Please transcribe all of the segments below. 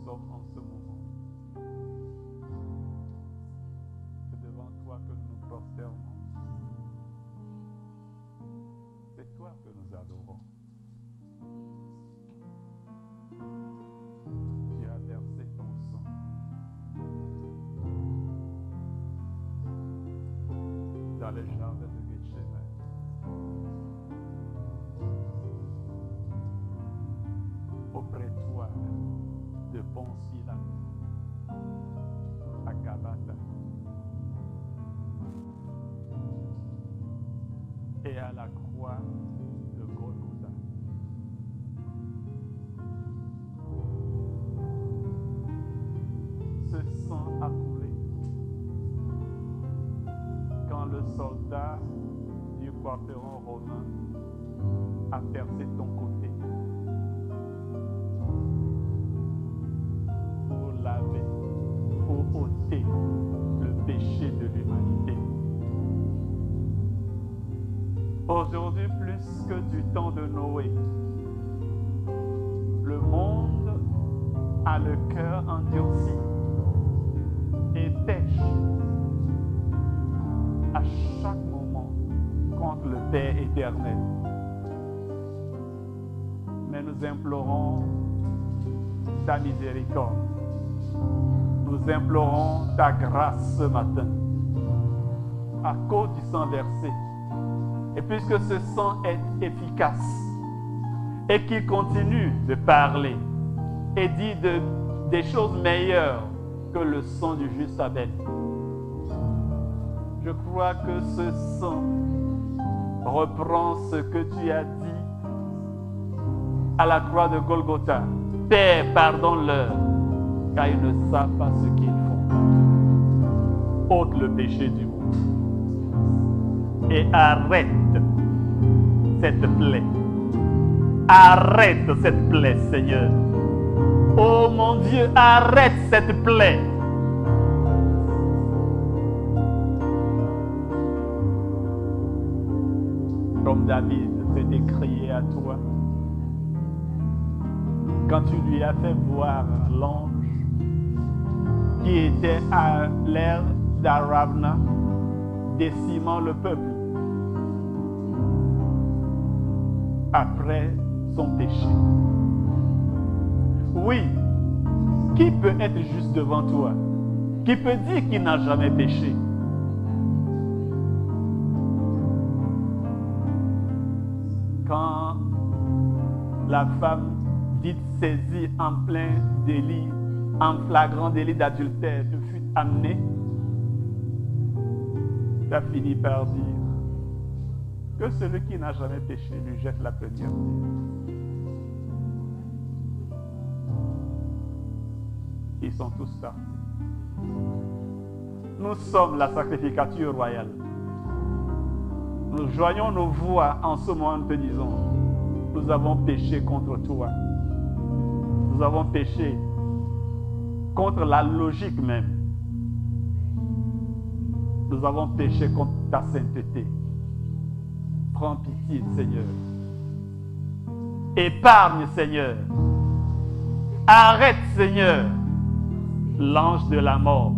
sommes en ce moment. C'est devant toi que nous nous prosternons. C'est toi que nous adorons. Tu as versé ton sang dans le jardin de Gethsémani. Auprès de toi, de Ponce Pilate, à Gabata, et à la croix de Golgotha. Ce sang a coulé quand le soldat du quarteron romain a percé ton côté pour laver, pour ôter le péché de l'humanité. Aujourd'hui, plus que du temps de Noé, le monde a le cœur endurci et pêche à chaque moment contre le Père éternel. Mais nous implorons ta miséricorde. Nous implorons ta grâce ce matin à cause du sang versé. Et puisque ce sang est efficace et qu'il continue de parler et dit des choses meilleures que le sang du juste Abel, je crois que ce sang reprend ce que tu as dit à la croix de Golgotha. Père, pardonne-leur, car ils ne savent pas ce qu'ils font. Ôte le péché du monde et arrête cette plaie. Arrête cette plaie, Seigneur. Oh mon Dieu, arrête cette plaie. Comme David s'était crié à toi quand tu lui as fait voir l'ange qui était à l'air d'Aravna décimant le peuple après son péché. Oui, qui peut être juste devant toi? Qui peut dire qu'il n'a jamais péché? Quand la femme dite saisie en plein délit, en flagrant délit d'adultère, te fut amenée, tu as fini par dire que celui qui n'a jamais péché lui jette la première pierre. Ils sont tous partis. Nous sommes la sacrificature royale. Nous joignons nos voix en ce moment, nous te disons, nous avons péché contre toi. Nous avons péché contre la logique même. Nous avons péché contre ta sainteté. Prends pitié, Seigneur. Épargne, Seigneur. Arrête, Seigneur, l'ange de la mort.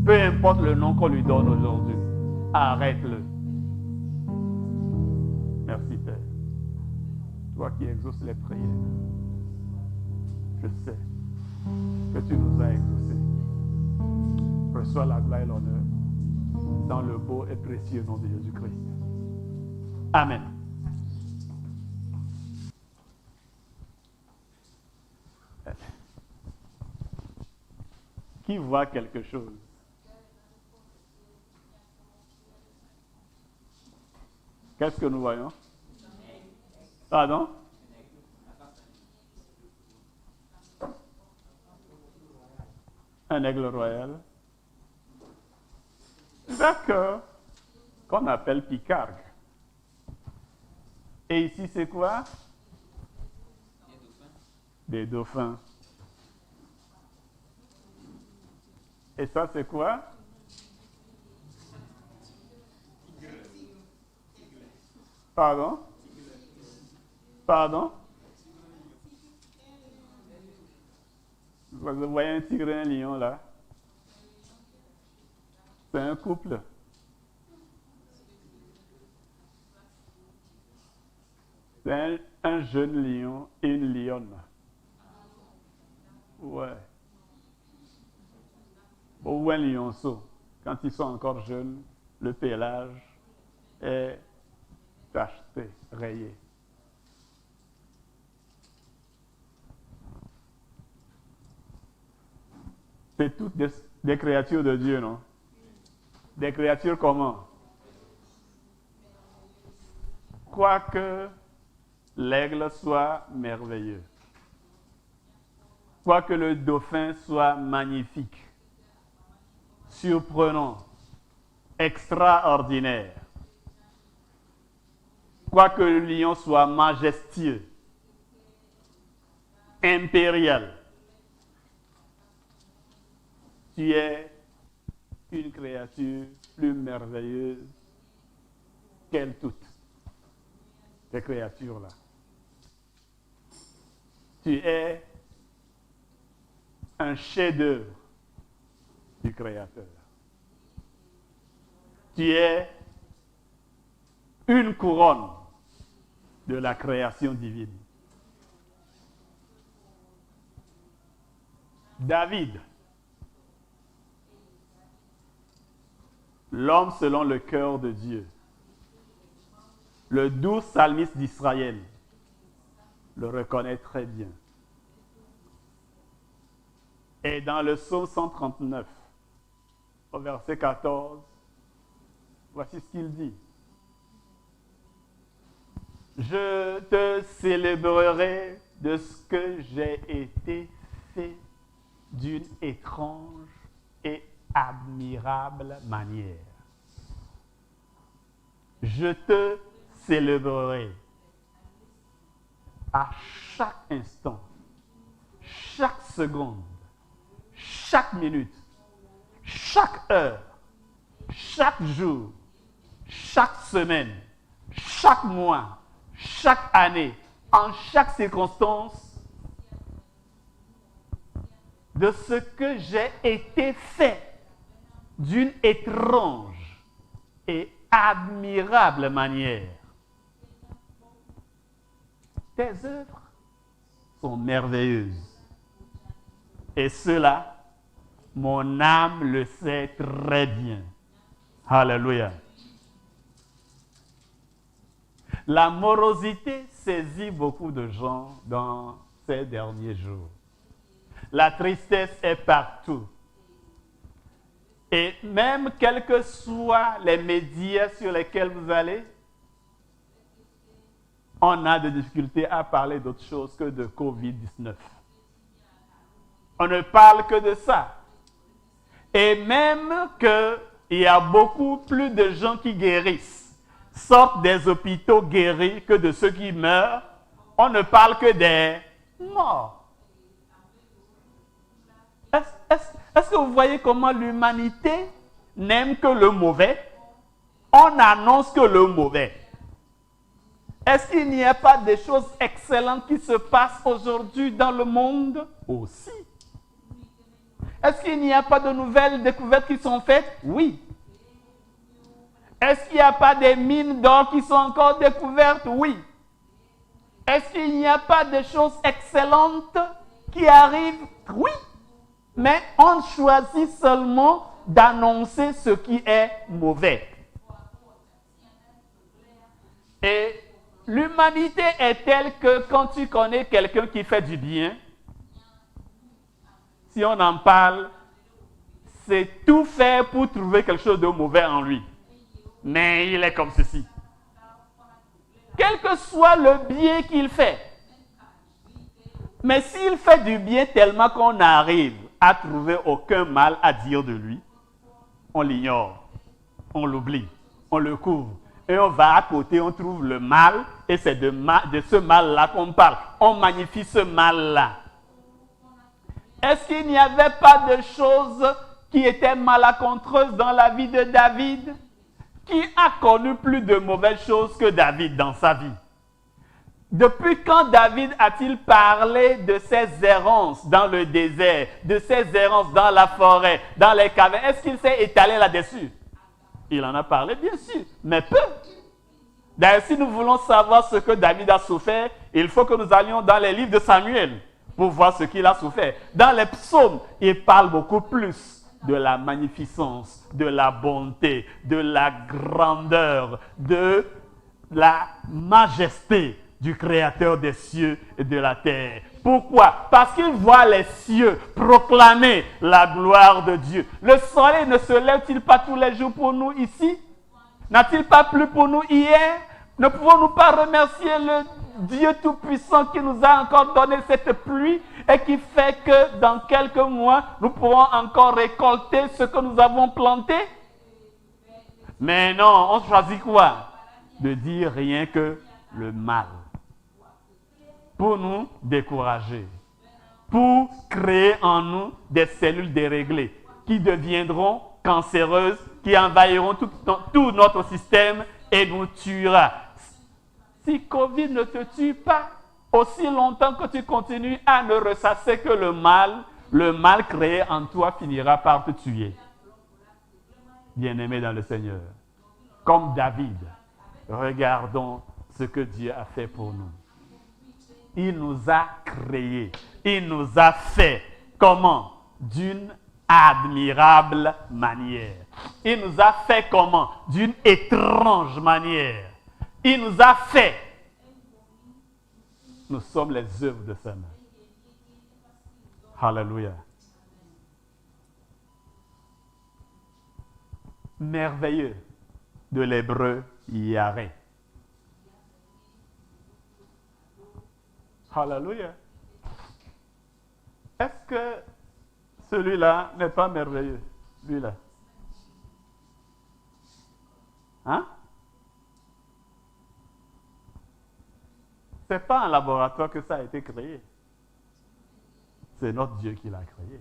Peu importe le nom qu'on lui donne aujourd'hui, arrête-le. Merci, Père. Toi qui exauces les prières, je sais que tu nous as exaucés. Reçois la gloire et l'honneur dans le beau et précieux nom de Jésus-Christ. Amen. Qui voit quelque chose? Qu'est-ce que nous voyons? Pardon? Un aigle royal. D'accord. Qu'on appelle picargue. Et ici, c'est quoi? Des dauphins. Et ça, c'est quoi? Pardon? Pardon? Vous voyez un tigre et un lion là? C'est un couple. C'est un jeune lion et une lionne. Ouais. Ou un lionceau. Quand ils sont encore jeunes, le pelage est tacheté, rayé. C'est toutes des créatures de Dieu, non? Des créatures comment? Quoique l'aigle soit merveilleux, quoique le dauphin soit magnifique, surprenant, extraordinaire, quoique le lion soit majestueux, impérial, tu es une créature plus merveilleuse qu'elles toutes, ces créatures-là. Tu es un chef-d'œuvre du Créateur. Tu es une couronne de la création divine. David, l'homme selon le cœur de Dieu, le doux psalmiste d'Israël, le reconnaît très bien. Et dans le psaume 139, au verset 14, voici ce qu'il dit. Je te célébrerai de ce que j'ai été fait d'une étrange et admirable manière. Je te célébrerai à chaque instant, chaque seconde, chaque minute, chaque heure, chaque jour, chaque semaine, chaque mois, chaque année, en chaque circonstance, de ce que j'ai été fait d'une étrange et admirable manière. Tes œuvres sont merveilleuses. Et cela, mon âme le sait très bien. Alléluia. La morosité saisit beaucoup de gens dans ces derniers jours. La tristesse est partout. Et même quels que soient les médias sur lesquels vous allez, on a des difficultés à parler d'autre chose que de COVID-19. On ne parle que de ça. Et même qu'il y a beaucoup plus de gens qui guérissent, sortent des hôpitaux guéris que de ceux qui meurent, on ne parle que des morts. Est-ce que vous voyez comment l'humanité n'aime que le mauvais? On annonce que le mauvais. Est-ce qu'il n'y a pas des choses excellentes qui se passent aujourd'hui dans le monde? Aussi. Est-ce qu'il n'y a pas de nouvelles découvertes qui sont faites? Oui. Est-ce qu'il n'y a pas des mines d'or qui sont encore découvertes? Oui. Est-ce qu'il n'y a pas de choses excellentes qui arrivent? Oui. Mais on choisit seulement d'annoncer ce qui est mauvais. Et l'humanité est telle que quand tu connais quelqu'un qui fait du bien, si on en parle, c'est tout faire pour trouver quelque chose de mauvais en lui. Mais il est comme ceci. Quel que soit le bien qu'il fait. Mais s'il fait du bien tellement qu'on n'arrive à trouver aucun mal à dire de lui, on l'ignore, on l'oublie, on le couvre. Et on va à côté, on trouve le mal, et c'est de ce mal-là qu'on parle. On magnifie ce mal-là. Est-ce qu'il n'y avait pas de choses qui étaient malencontreuses dans la vie de David? Qui a connu plus de mauvaises choses que David dans sa vie? Depuis quand David a-t-il parlé de ses errances dans le désert, de ses errances dans la forêt, dans les cavernes? Est-ce qu'il s'est étalé là-dessus? Il en a parlé, bien sûr, mais peu. D'ailleurs, si nous voulons savoir ce que David a souffert, il faut que nous allions dans les livres de Samuel pour voir ce qu'il a souffert. Dans les psaumes, il parle beaucoup plus de la magnificence, de la bonté, de la grandeur, de la majesté du Créateur des cieux et de la terre. Pourquoi? Parce qu'il voit les cieux proclamer la gloire de Dieu. Le soleil ne se lève-t-il pas tous les jours pour nous ici? N'a-t-il pas plu pour nous hier? Ne pouvons-nous pas remercier le Dieu Tout-Puissant qui nous a encore donné cette pluie et qui fait que dans quelques mois, nous pourrons encore récolter ce que nous avons planté? Mais non, on choisit quoi? De dire rien que le mal. Pour nous décourager. Pour créer en nous des cellules déréglées qui deviendront cancéreuses, qui envahiront tout notre système et nous tuera. Si Covid ne te tue pas, aussi longtemps que tu continues à ne ressasser que le mal créé en toi finira par te tuer. Bien-aimé dans le Seigneur, comme David, regardons ce que Dieu a fait pour nous. Il nous a créés, il nous a fait. Comment? D'une admirable manière. Il nous a fait comment? D'une étrange manière. Il nous a fait. Nous sommes les œuvres de sa main. Alléluia. Merveilleux de l'hébreu Yareh. Alléluia. Est-ce que celui-là n'est pas merveilleux? Lui-là. Hein? Ce n'est pas un laboratoire que ça a été créé. C'est notre Dieu qui l'a créé.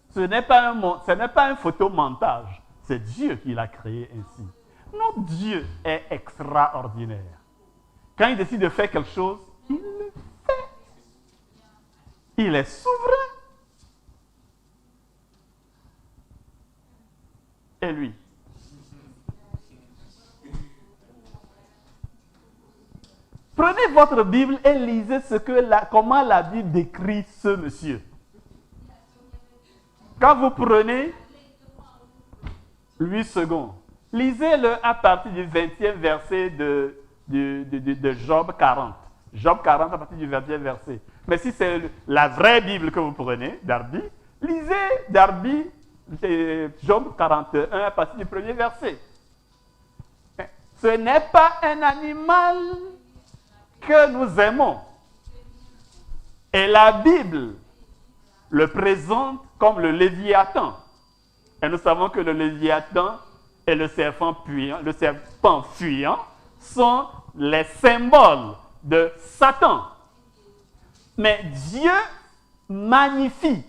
Ce n'est pas un photomontage. C'est Dieu qui l'a créé ainsi. Notre Dieu est extraordinaire. Quand il décide de faire quelque chose, il le fait. Il est souverain. Et lui? Prenez votre Bible et lisez comment la Bible décrit ce monsieur. Quand vous prenez 8 secondes, lisez-le à partir du 20e verset de Job 40. Job 40 à partir du 20e verset. Mais si c'est la vraie Bible que vous prenez, Darby, lisez Darby, Job 41 à partir du 1er verset. Ce n'est pas un animal que nous aimons. Et la Bible le présente comme le Léviathan. Et nous savons que le Léviathan et le serpent fuyant sont les symboles de Satan. Mais Dieu magnifie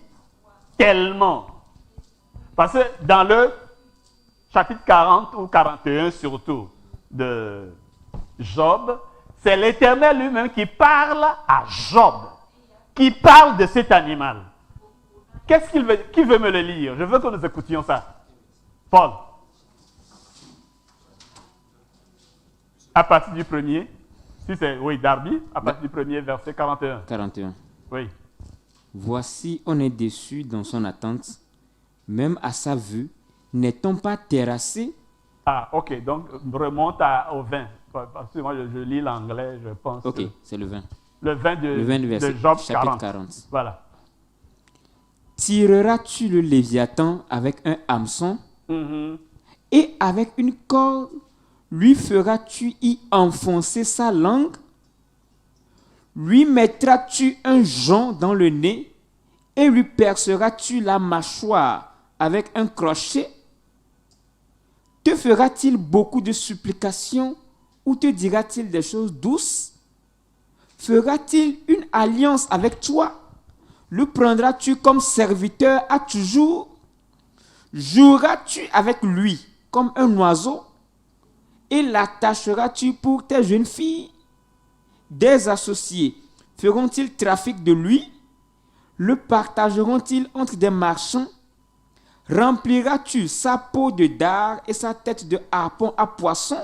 tellement. Parce que dans le chapitre 40 ou 41 surtout de Job, c'est l'Éternel lui-même qui parle à Job, qui parle de cet animal. Qu'est-ce qu'il veut? Qui veut me le lire? Je veux que nous écoutions ça. Paul. À partir du premier, si c'est, oui, Darby, à partir du premier verset 41. 41. Oui. Voici, on est déçu dans son attente, même à sa vue, n'est-on pas terrassé? Ah, ok, donc remonte au 20. Parce que moi, je lis l'anglais, je pense. Ok, c'est le 20. Le 20 de verset, de Job chapitre 40. 40. Voilà. Tireras-tu le Léviathan avec un hameçon et avec une corde, lui feras-tu y enfoncer sa langue? Lui mettras-tu un jonc dans le nez et lui perceras-tu la mâchoire avec un crochet? Te fera-t-il beaucoup de supplications ou te dira-t-il des choses douces? Fera-t-il une alliance avec toi? Le prendras-tu comme serviteur à toujours? Joueras-tu avec lui comme un oiseau? Et l'attacheras-tu pour tes jeunes filles? des associés feront-ils trafic de lui? Le partageront-ils entre des marchands? Rempliras-tu sa peau de dard et sa tête de harpon à poisson?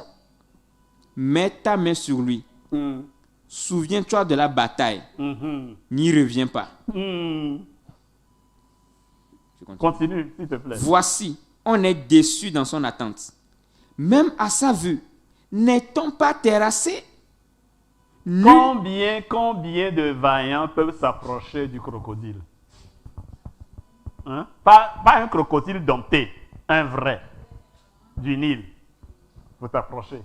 Mets ta main sur lui. Souviens-toi de la bataille. N'y reviens pas. Continue, s'il te plaît. Voici, on est déçu dans son attente. Même à sa vue, n'est-on pas terrassé? Combien de vaillants peuvent s'approcher du crocodile? Hein? Pas un crocodile dompté, un vrai, du Nil. Faut t'approcher,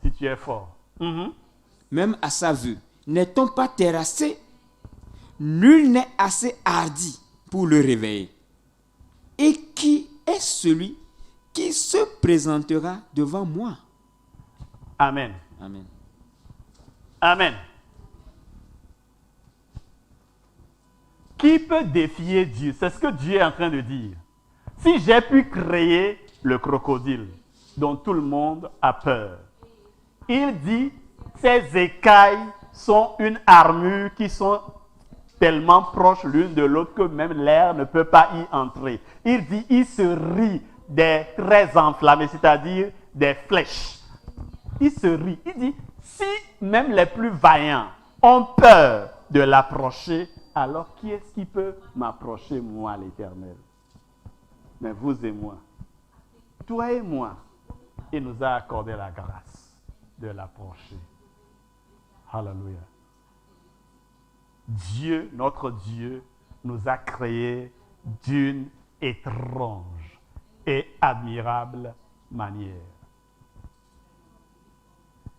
si tu es fort. Même à sa vue, n'est-on pas terrassé? Nul n'est assez hardi pour le réveiller. Et qui est celui qui se présentera devant moi? Amen. Amen. Amen. Qui peut défier Dieu? C'est ce que Dieu est en train de dire. Si j'ai pu créer le crocodile dont tout le monde a peur, il dit ces écailles sont une armure qui sont tellement proches l'une de l'autre que même l'air ne peut pas y entrer. Il dit il se rit des traits enflammés, c'est-à-dire des flèches. Il se rit. Il dit si même les plus vaillants ont peur de l'approcher, alors qui est-ce qui peut m'approcher, moi, l'Éternel? Mais vous et moi, toi et moi, il nous a accordé la grâce de l'approcher. Alléluia. Dieu, notre Dieu, nous a créés d'une étrange et admirable manière.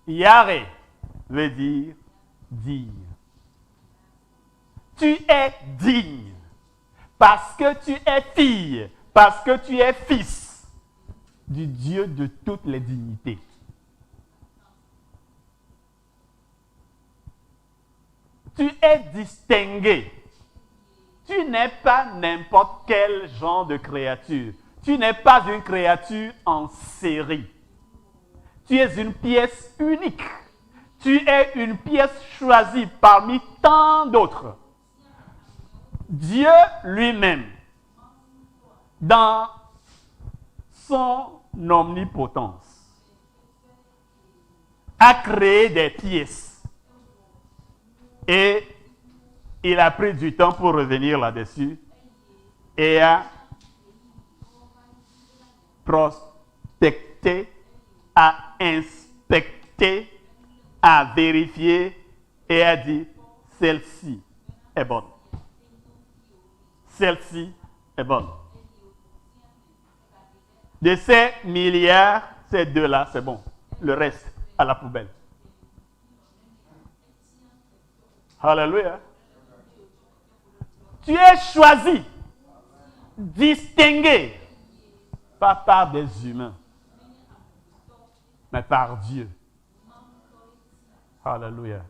Yahvé veut dire dire. Tu es digne parce que tu es fille, parce que tu es fils du Dieu de toutes les dignités. Tu es distingué. Tu n'es pas n'importe quel genre de créature. Tu n'es pas une créature en série. Tu es une pièce unique. Tu es une pièce choisie parmi tant d'autres. Dieu lui-même, dans son omnipotence, a créé des pièces. Et il a pris du temps pour revenir là-dessus et a prospecté, a inspecté, a vérifié et a dit celle-ci est bonne. Celle-ci est bonne. De ces milliards, ces deux-là, c'est bon. Le reste, à la poubelle. Alléluia. Tu es choisi, distingué, pas par des humains, mais par Dieu. Alléluia.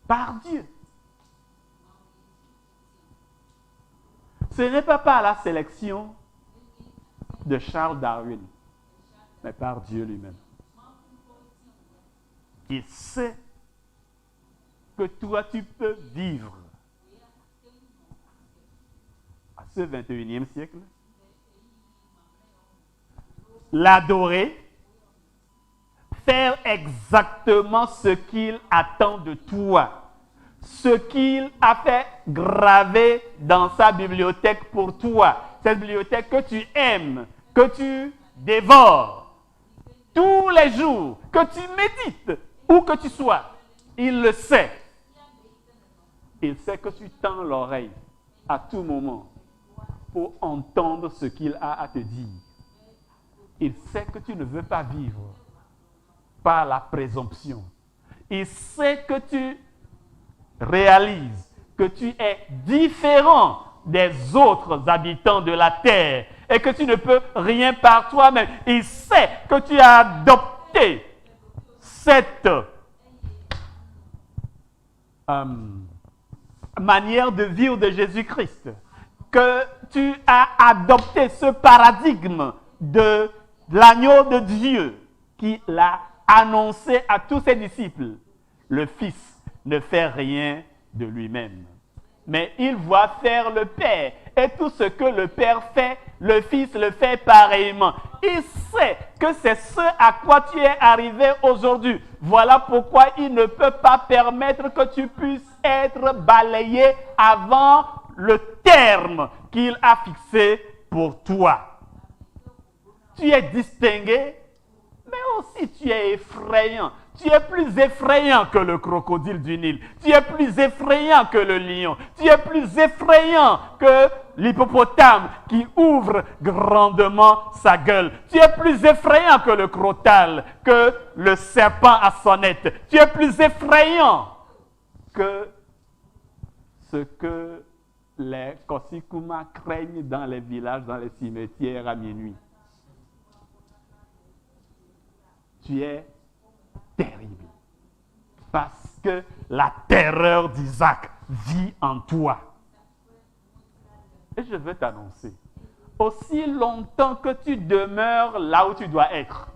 Par Dieu. Ce n'est pas par la sélection de Charles Darwin, mais par Dieu lui-même. Il sait que toi, tu peux vivre à ce 21e siècle, l'adorer, faire exactement ce qu'il attend de toi, ce qu'il a fait graver dans sa bibliothèque pour toi, cette bibliothèque que tu aimes, que tu dévores tous les jours, que tu médites, où que tu sois. Il le sait. Il sait que tu tends l'oreille à tout moment pour entendre ce qu'il a à te dire. Il sait que tu ne veux pas vivre par la présomption. Il sait que tu réalises que tu es différent des autres habitants de la terre et que tu ne peux rien par toi-même. Il sait que tu as adopté cette manière de vivre de Jésus-Christ, que tu as adopté ce paradigme de l'agneau de Dieu qui l'a annoncé à tous ses disciples le Fils ne fait rien de lui-même, mais il voit faire le Père. Et tout ce que le Père fait, le Fils le fait pareillement. Il sait que c'est ce à quoi tu es arrivé aujourd'hui. Voilà pourquoi il ne peut pas permettre que tu puisses être balayé avant le terme qu'il a fixé pour toi. Tu es distingué, mais aussi tu es effrayant. Tu es plus effrayant que le crocodile du Nil. Tu es plus effrayant que le lion. Tu es plus effrayant que l'hippopotame qui ouvre grandement sa gueule. Tu es plus effrayant que le crotal, que le serpent à sonnette. Tu es plus effrayant que ce que les Kosikuma craignent dans les villages, dans les cimetières à minuit. Tu es terrible. Parce que la terreur d'Isaac vit en toi. Et je veux t'annoncer, aussi longtemps que tu demeures là où tu dois être,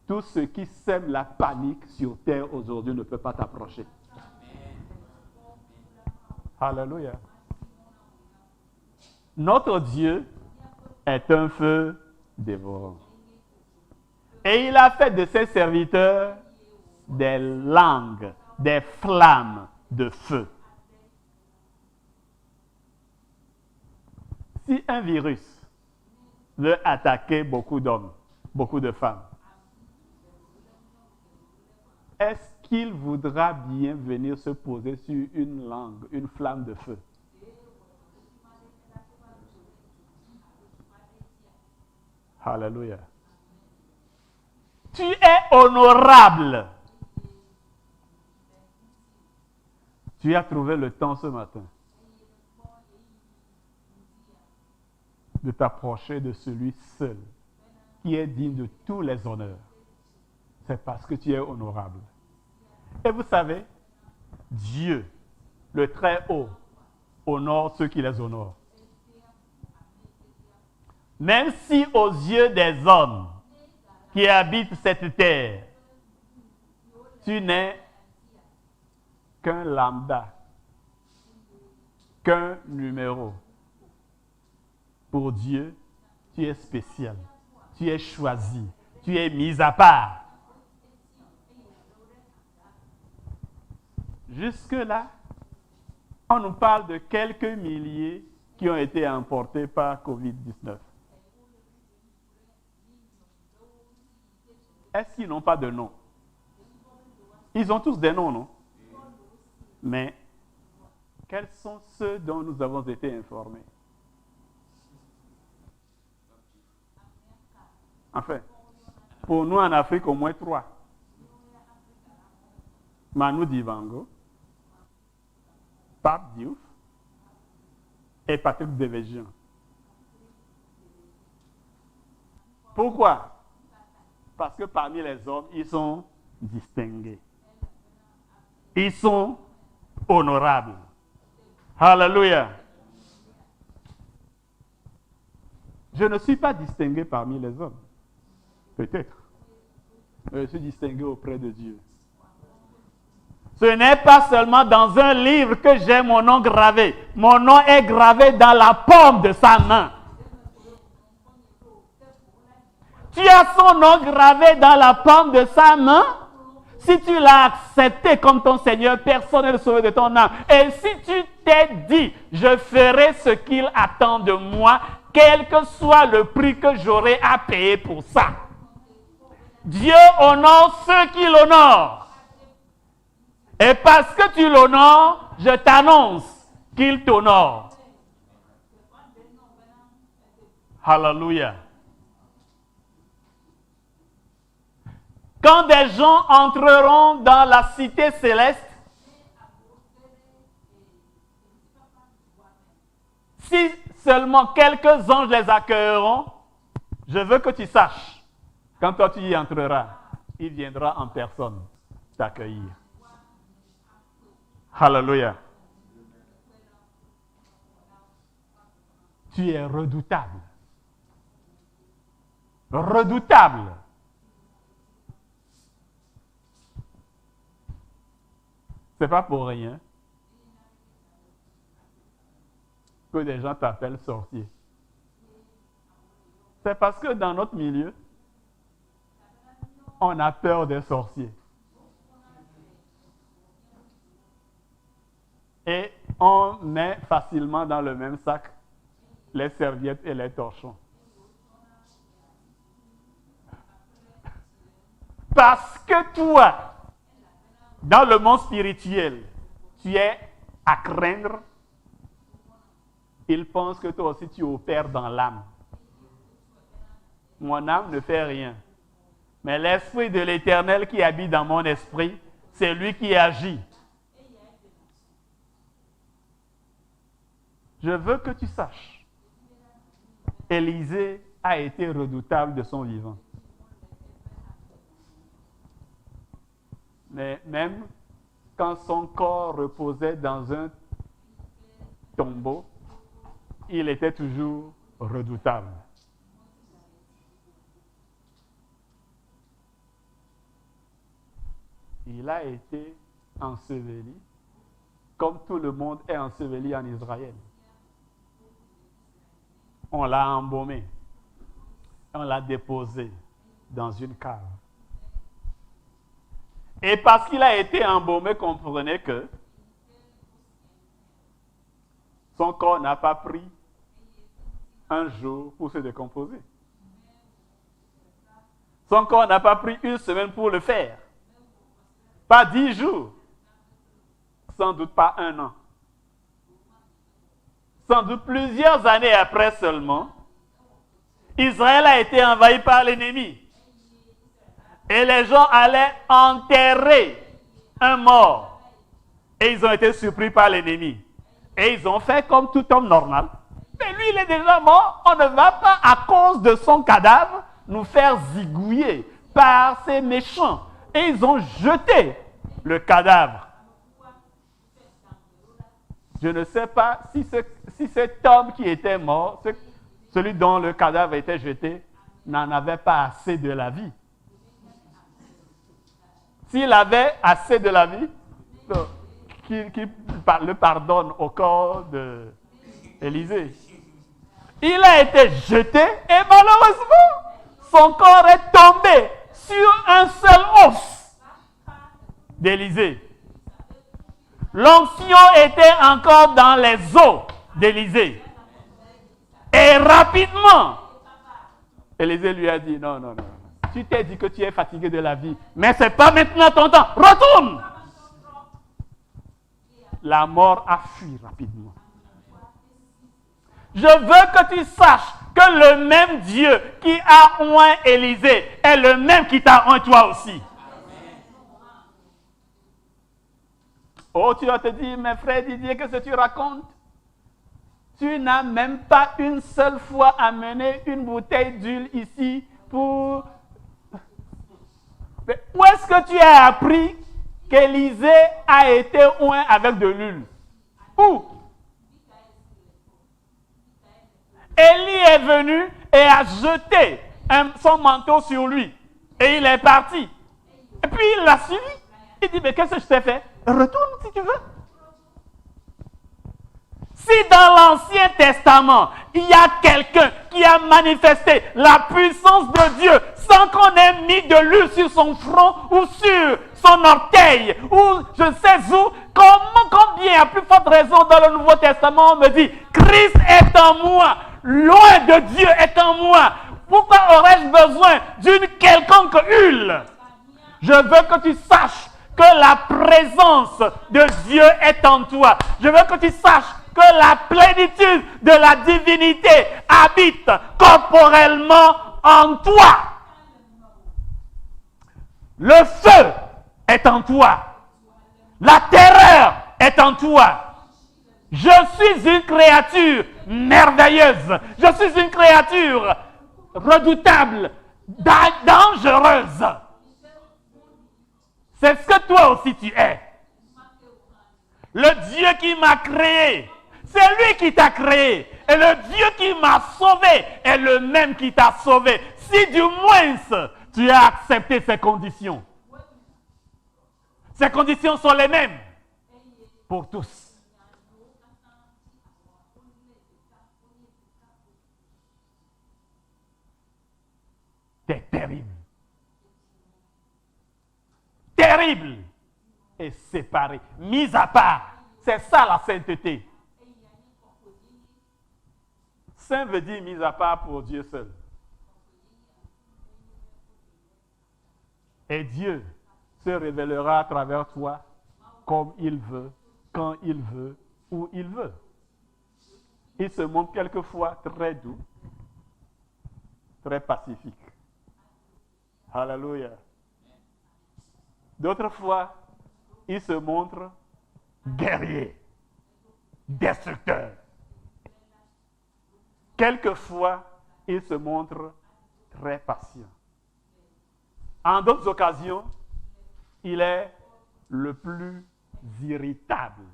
tout ce qui sème la panique sur terre aujourd'hui ne peut pas t'approcher. Alléluia. Notre Dieu est un feu dévorant. Et il a fait de ses serviteurs des langues, des flammes de feu. Si un virus veut attaquer beaucoup d'hommes, beaucoup de femmes, est-ce qu'il voudra bien venir se poser sur une langue, une flamme de feu? Alléluia. Tu es honorable. Tu as trouvé le temps ce matin de t'approcher de celui seul qui est digne de tous les honneurs. C'est parce que tu es honorable. Et vous savez, Dieu, le Très-Haut, honore ceux qui les honorent. Même si aux yeux des hommes qui habitent cette terre, tu n'es qu'un lambda, qu'un numéro. Pour Dieu, tu es spécial, tu es choisi, tu es mis à part. Jusque-là, on nous parle de quelques milliers qui ont été emportés par COVID-19. Est-ce qu'ils n'ont pas de nom? Ils ont tous des noms, non? Mais quels sont ceux dont nous avons été informés? Enfin, pour nous en Afrique, au moins 3. Manu Dibango, Pape Diouf et Patrick Devedjian. Pourquoi? Parce que parmi les hommes, ils sont distingués. Ils sont honorables. Alléluia. Je ne suis pas distingué parmi les hommes. Peut-être. Mais je suis distingué auprès de Dieu. Ce n'est pas seulement dans un livre que j'ai mon nom gravé. Mon nom est gravé dans la paume de sa main. Tu as son nom gravé dans la paume de sa main. Si tu l'as accepté comme ton Seigneur, personne n'est le sauveur de ton âme. Et si tu t'es dit, je ferai ce qu'il attend de moi, quel que soit le prix que j'aurai à payer pour ça. Dieu honore ceux qui l'honorent. Et parce que tu l'honores, je t'annonce qu'il t'honore. Alléluia. Quand des gens entreront dans la cité céleste, si seulement quelques anges les accueilleront, je veux que tu saches, quand toi tu y entreras, il viendra en personne t'accueillir. Alléluia. Tu es redoutable. Redoutable. c'est pas pour rien que des gens t'appellent sorcier. C'est parce que dans notre milieu, on a peur des sorciers. Et on met facilement dans le même sac les serviettes et les torchons. Parce que toi, dans le monde spirituel, tu es à craindre, ils pensent que toi aussi tu opères dans l'âme. Mon âme ne fait rien. Mais l'Esprit de l'Éternel qui habite dans mon esprit, c'est lui qui agit. Je veux que tu saches, Élisée a été redoutable de son vivant. Mais même quand son corps reposait dans un tombeau, il était toujours redoutable. Il a été enseveli comme tout le monde est enseveli en Israël. On l'a embaumé, on l'a déposé dans une cave. Et parce qu'il a été embaumé, comprenez que son corps n'a pas pris un jour pour se décomposer. Son corps n'a pas pris une semaine pour le faire. Pas 10 jours. Sans doute pas 1 an. Sans doute plusieurs années après seulement, Israël a été envahi par l'ennemi. Et les gens allaient enterrer un mort. Et ils ont été surpris par l'ennemi. Et ils ont fait comme tout homme normal. Mais lui, il est déjà mort. On ne va pas, à cause de son cadavre, nous faire zigouiller par ces méchants. Et ils ont jeté le cadavre. Je ne sais pas si cet homme qui était mort, celui dont le cadavre était jeté, n'en avait pas assez de la vie. S'il avait assez de la vie, qu'il le pardonne au corps d'Élisée. Il a été jeté et malheureusement, son corps est tombé sur un seul os d'Élisée. L'onction était encore dans les os d'Élisée. Et rapidement, Élisée lui a dit, non. Tu t'es dit que tu es fatigué de la vie, mais ce n'est pas maintenant ton temps. Retourne! La mort a fui rapidement. Je veux que tu saches que le même Dieu qui a oint Élisée est le même qui t'a oint toi aussi. Oh, tu vas te dire, mais frère Didier, qu'est-ce que tu racontes? Tu n'as même pas une seule fois amené une bouteille d'huile ici pour... Mais où est-ce que tu as appris qu'Élisée a été oint avec de l'huile? Où? Élie est venu et a jeté son manteau sur lui. Et il est parti. Et puis il l'a suivi. Il dit, mais qu'est-ce que je t'ai fait? Retourne si tu veux. Si dans l'Ancien Testament, il y a quelqu'un qui a manifesté la puissance de Dieu sans qu'on ait mis de l'huile sur son front ou sur son orteil ou je ne sais où, combien à plus forte raison dans le Nouveau Testament on me dit Christ est en moi, loin de Dieu est en moi. Pourquoi aurais-je besoin d'une quelconque huile? Je veux que tu saches que la présence de Dieu est en toi. Je veux que tu saches que la plénitude de la divinité habite corporellement en toi. Le feu est en toi. La terreur est en toi. Je suis une créature merveilleuse. Je suis une créature redoutable, dangereuse. C'est ce que toi aussi tu es. Le Dieu qui m'a créé, c'est lui qui t'a créé. Et le Dieu qui m'a sauvé est le même qui t'a sauvé. Si du moins tu as accepté ces conditions. Ces conditions sont les mêmes. pour tous. C'est terrible. Terrible et séparé, mis à part. C'est ça la sainteté. Saint veut dire mis à part pour Dieu seul. Et Dieu se révélera à travers toi comme il veut, quand il veut, où il veut. Il se montre quelquefois très doux, très pacifique. Alléluia. D'autres fois, il se montre guerrier, destructeur. Quelquefois, il se montre très patient. En d'autres occasions, il est le plus irritable,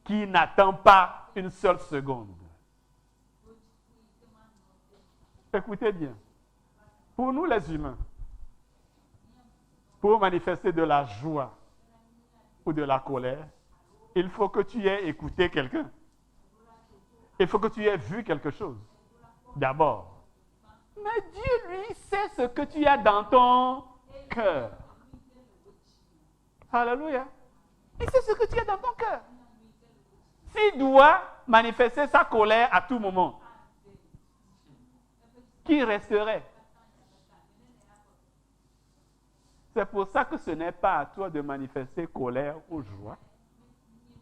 qui n'attend pas une seule seconde. Écoutez bien, pour nous les humains, pour manifester de la joie ou de la colère, il faut que tu aies écouté quelqu'un. Il faut que tu aies vu quelque chose. D'abord. Mais Dieu, lui, sait ce que tu as dans ton cœur. Alléluia. Il sait ce que tu as dans ton cœur. S'il doit manifester sa colère à tout moment, qui resterait? C'est pour ça que ce n'est pas à toi de manifester colère ou joie,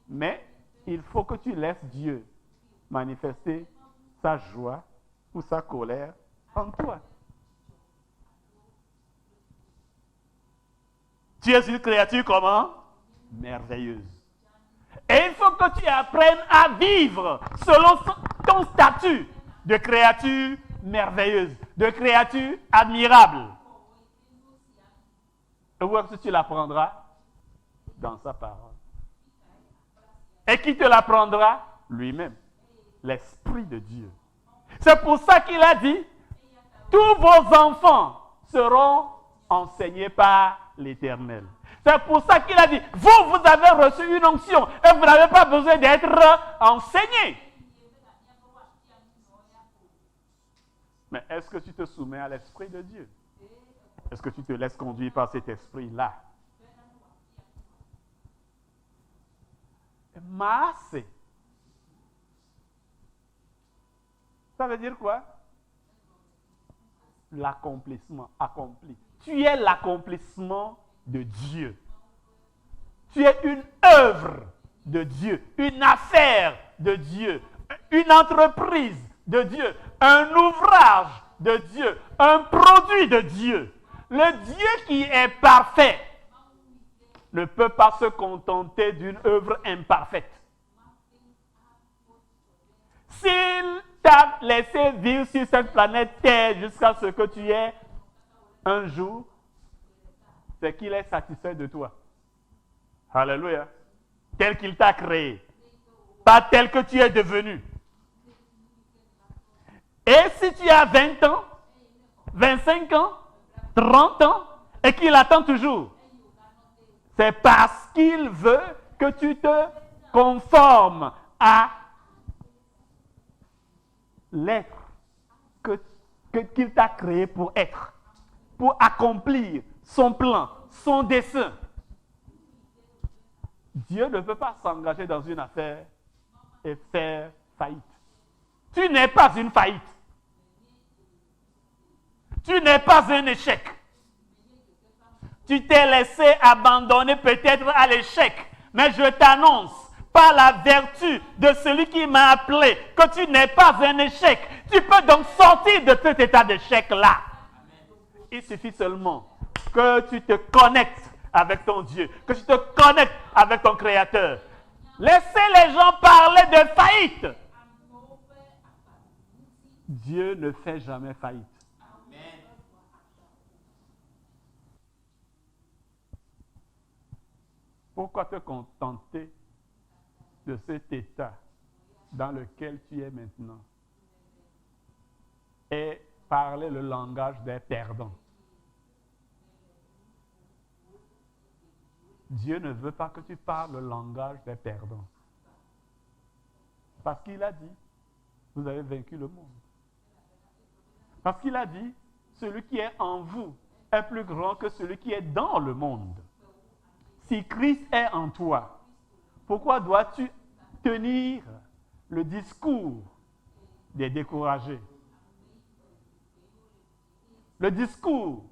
mais il faut que tu laisses Dieu manifester sa joie ou sa colère en toi. Tu es une créature comment? Merveilleuse. Et il faut que tu apprennes à vivre selon ton statut de créature merveilleuse, de créature admirable. Et où est-ce que tu l'apprendras? Dans sa parole. Et qui te l'apprendra? Lui-même. L'Esprit de Dieu. C'est pour ça qu'il a dit, tous vos enfants seront enseignés par l'Éternel. C'est pour ça qu'il a dit, vous avez reçu une onction et vous n'avez pas besoin d'être enseigné. Mais est-ce que tu te soumets à l'Esprit de Dieu? Est-ce que tu te laisses conduire par cet esprit-là? Masse. Ça veut dire quoi? L'accomplissement, accompli. Tu es l'accomplissement de Dieu. Tu es une œuvre de Dieu, une affaire de Dieu, une entreprise de Dieu, un ouvrage de Dieu, un produit de Dieu. Le Dieu qui est parfait ne peut pas se contenter d'une œuvre imparfaite. S'il t'a laissé vivre sur cette planète Terre jusqu'à ce que tu aies un jour, c'est qu'il est satisfait de toi. Alléluia. Tel qu'il t'a créé. Pas tel que tu es devenu. Et si tu as 20 ans, 25 ans, 30 ans, et qu'il attend toujours, c'est parce qu'il veut que tu te conformes à l'être qu'il t'a créé pour être, pour accomplir son plan, son dessein. Dieu ne peut pas s'engager dans une affaire et faire faillite. Tu n'es pas une faillite. Tu n'es pas un échec. Tu t'es laissé abandonner peut-être à l'échec, mais je t'annonce, par la vertu de celui qui m'a appelé, que tu n'es pas un échec. Tu peux donc sortir de cet état d'échec-là. Il suffit seulement que tu te connectes avec ton Dieu, que tu te connectes avec ton Créateur. Laissez les gens parler de faillite. Dieu ne fait jamais faillite. Pourquoi te contenter de cet état dans lequel tu es maintenant et parler le langage des perdants? Dieu ne veut pas que tu parles le langage des perdants. Parce qu'il a dit, vous avez vaincu le monde. Parce qu'il a dit, celui qui est en vous est plus grand que celui qui est dans le monde. Si Christ est en toi, pourquoi dois-tu tenir le discours des découragés? Le discours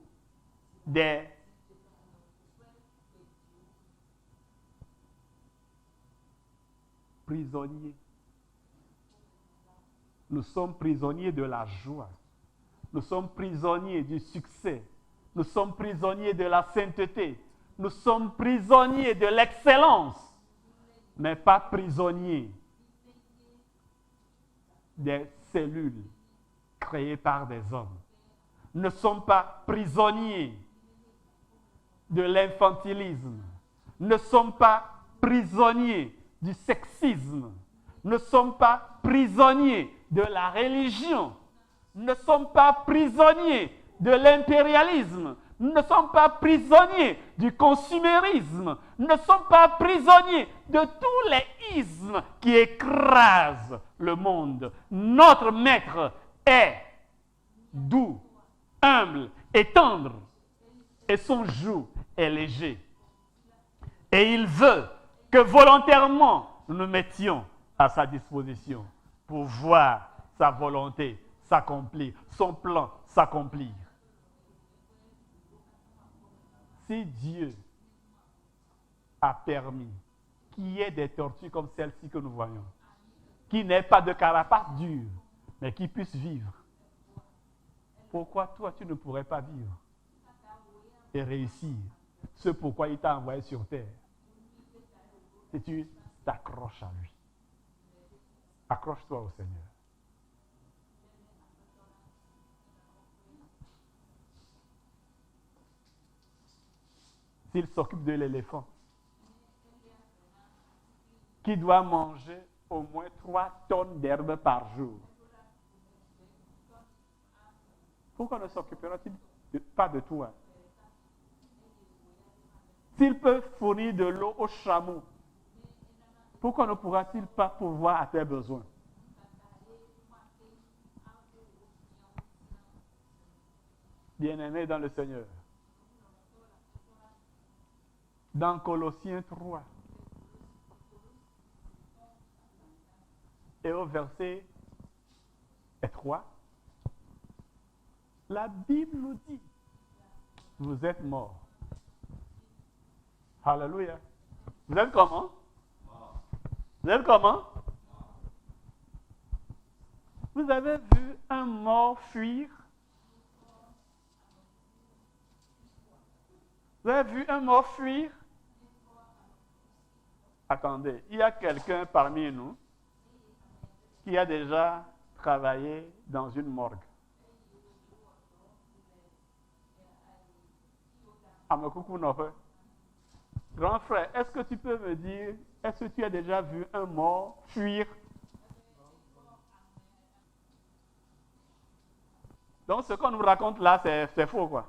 des prisonniers. Nous sommes prisonniers de la joie. Nous sommes prisonniers du succès. Nous sommes prisonniers de la sainteté. Nous sommes prisonniers de l'excellence, mais pas prisonniers des cellules créées par des hommes. Nous ne sommes pas prisonniers de l'infantilisme. Nous ne sommes pas prisonniers du sexisme. Nous ne sommes pas prisonniers de la religion. Nous ne sommes pas prisonniers de l'impérialisme. Nous ne sommes pas prisonniers du consumérisme. Nous ne sommes pas prisonniers de tous les ismes qui écrasent le monde. Notre maître est doux, humble et tendre, et son joug est léger. Et il veut que volontairement nous nous mettions à sa disposition pour voir sa volonté s'accomplir, son plan s'accomplir. Si Dieu a permis qu'il y ait des tortues comme celle-ci que nous voyons, qui n'aient pas de carapace dure, mais qui puissent vivre, pourquoi toi tu ne pourrais pas vivre et réussir ce pourquoi il t'a envoyé sur terre? Si tu t'accroches à lui. Accroche-toi au Seigneur. S'il s'occupe de l'éléphant, qui doit manger au moins 3 tonnes d'herbe par jour, pourquoi ne s'occupera-t-il pas de toi? S'il peut fournir de l'eau aux chameaux, pourquoi ne pourra-t-il pas pourvoir à tes besoins? Bien-aimés dans le Seigneur, dans Colossiens 3 et au verset 3, la Bible nous dit, vous êtes morts. Alléluia. Vous êtes comment? Vous êtes comment? Vous avez vu un mort fuir? Vous avez vu un mort fuir? Attendez, il y a quelqu'un parmi nous qui a déjà travaillé dans une morgue. Amekoukou Nofe. Grand frère, est-ce que tu peux me dire, est-ce que tu as déjà vu un mort fuir? Donc ce qu'on nous raconte là, c'est faux quoi.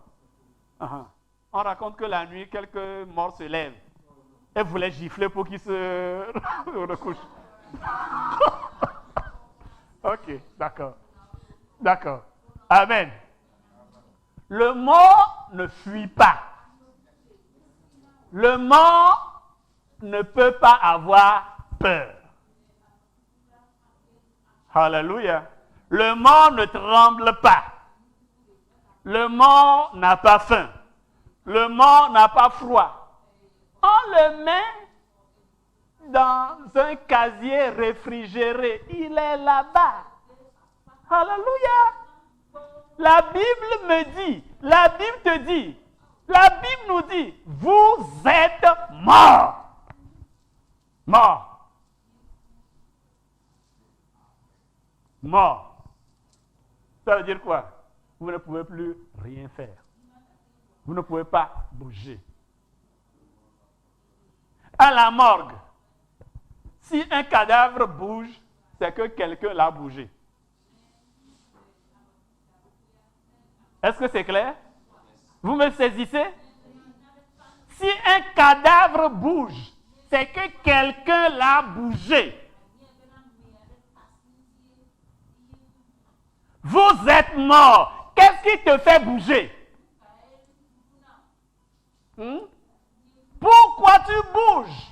On raconte que la nuit, quelques morts se lèvent et voulaient gifler pour qu'ils se recouchent. Ok, d'accord. D'accord. Amen. Le mort ne fuit pas. Le mort ne peut pas avoir peur. Alléluia. Le mort ne tremble pas. Le mort n'a pas faim. Le mort n'a pas froid. On le met dans un casier réfrigéré. Il est là-bas. Alléluia. La Bible me dit, la Bible te dit, la Bible nous dit, vous êtes morts. Morts. Morts. Ça veut dire quoi? Vous ne pouvez plus rien faire. Vous ne pouvez pas bouger. À la morgue, si un cadavre bouge, c'est que quelqu'un l'a bougé. Est-ce que c'est clair? Vous me saisissez? Si un cadavre bouge, c'est que quelqu'un l'a bougé. Vous êtes mort. Qu'est-ce qui te fait bouger? Pourquoi tu bouges?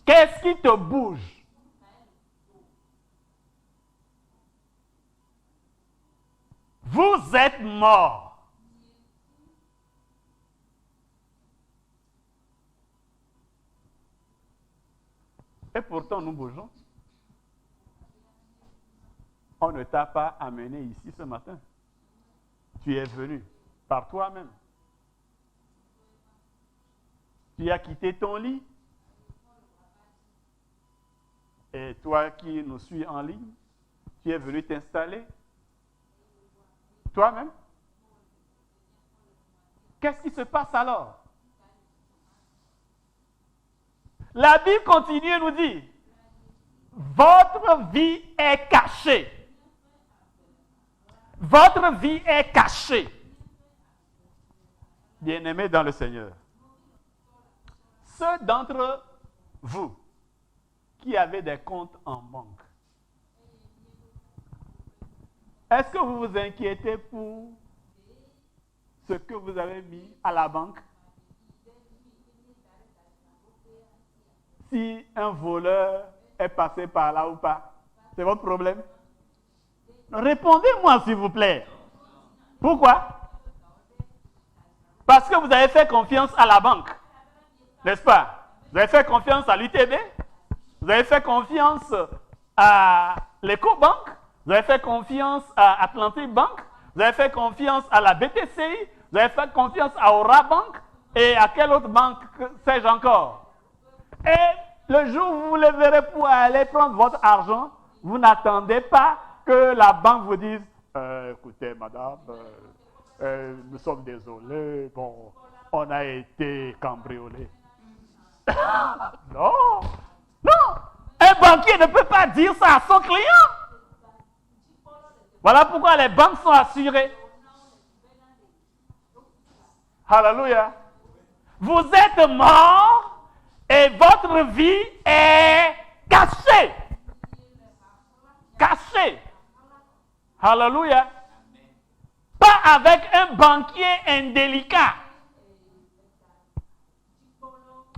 Qu'est-ce qui te bouge? Vous êtes mort. Et pourtant, nous bougeons. On ne t'a pas amené ici ce matin. Tu es venu par toi-même. Tu as quitté ton lit. Et toi qui nous suis en ligne, tu es venu t'installer. Toi-même. Qu'est-ce qui se passe alors? La Bible continue et nous dit, votre vie est cachée. Votre vie est cachée. Bien-aimés dans le Seigneur. Ceux d'entre vous qui avez des comptes en banque, est-ce que vous vous inquiétez pour ce que vous avez mis à la banque? Si un voleur est passé par là ou pas, c'est votre problème? Répondez-moi s'il vous plaît. Pourquoi? Parce que vous avez fait confiance à la banque, n'est-ce pas? Vous avez fait confiance à l'UTB, vous avez fait confiance à l'Ecobank, vous avez fait confiance à Atlantic Bank, vous avez fait confiance à la BTCI, vous avez fait confiance à Aura Bank et à quelle autre banque sais-je encore? Et le jour où vous le verrez pour aller prendre votre argent, vous n'attendez pas que la banque vous dise écoutez madame, nous sommes désolés, bon, on a été cambriolés. Non, non, un banquier ne peut pas dire ça à son client. Voilà pourquoi les banques sont assurées. Alléluia. Vous êtes mort et votre vie est cachée. Cachée. Alléluia. Pas avec un banquier indélicat.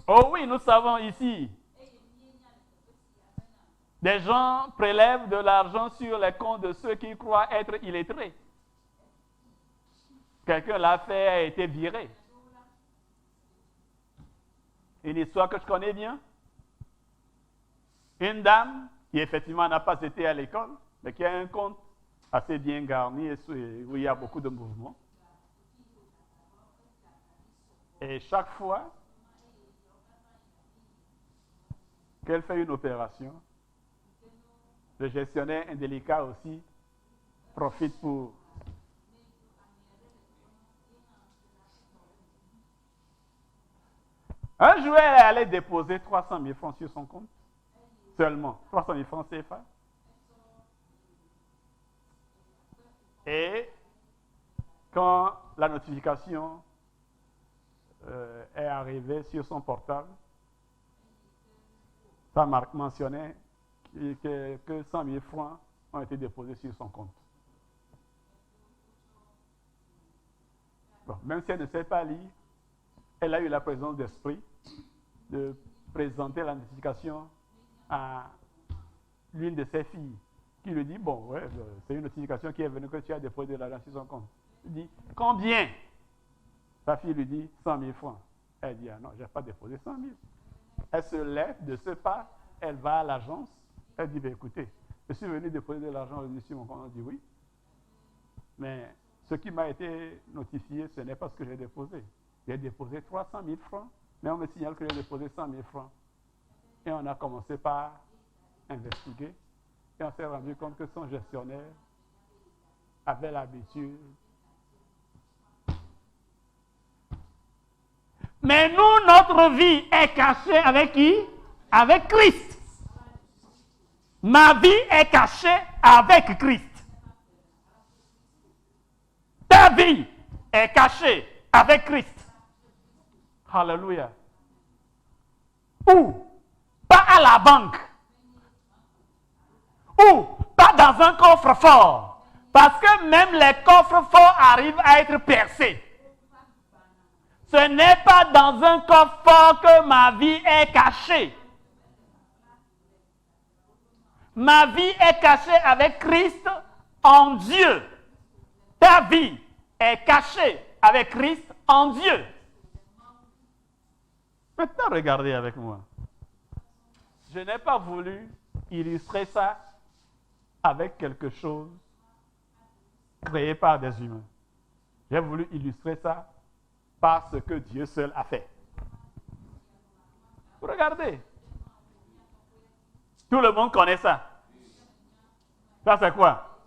Oh oui, nous savons ici. Des gens prélèvent de l'argent sur les comptes de ceux qui croient être illettrés. Quelqu'un l'a fait, a été viré. Une histoire que je connais bien. Une dame qui effectivement n'a pas été à l'école, mais qui a un compte assez bien garni et où il y a beaucoup de mouvements. Et chaque fois qu'elle fait une opération, le gestionnaire indélicat aussi profite pour... Un jour, elle est allée déposer 300 000 francs sur son compte. Seulement 300 000 francs CFA. Et quand la notification est arrivée sur son portable, ça mentionnait que 100 000 francs ont été déposés sur son compte. Bon, même si elle ne sait pas lire, elle a eu la présence d'esprit de présenter la notification à l'une de ses filles, qui lui dit, bon, ouais, c'est une notification qui est venue que tu as déposé de l'argent sur son compte. Il dit, combien? Sa fille lui dit, 100 000 francs. Elle dit, ah non, je n'ai pas déposé 100 000. Elle se lève de ce pas, elle va à l'agence, elle dit, ben, écoutez, je suis venu déposer de l'argent sur mon compte. Elle dit, oui, mais ce qui m'a été notifié, ce n'est pas ce que j'ai déposé. J'ai déposé 300 000 francs, mais on me signale que j'ai déposé 100 000 francs. Et on a commencé par investiguer, et on s'est rendu compte que son gestionnaire avait l'habitude. Mais nous, notre vie est cachée avec qui? Avec Christ. Ma vie est cachée avec Christ. Ta vie est cachée avec Christ. Alléluia. Ou pas à la banque. Ou pas dans un coffre-fort. Parce que même les coffres-forts arrivent à être percés. Ce n'est pas dans un coffre-fort que ma vie est cachée. Ma vie est cachée avec Christ en Dieu. Ta vie est cachée avec Christ en Dieu. Maintenant, regardez avec moi. Je n'ai pas voulu illustrer ça avec quelque chose créé par des humains. J'ai voulu illustrer ça par ce que Dieu seul a fait. Regardez. Tout le monde connaît ça. Ça, c'est quoi?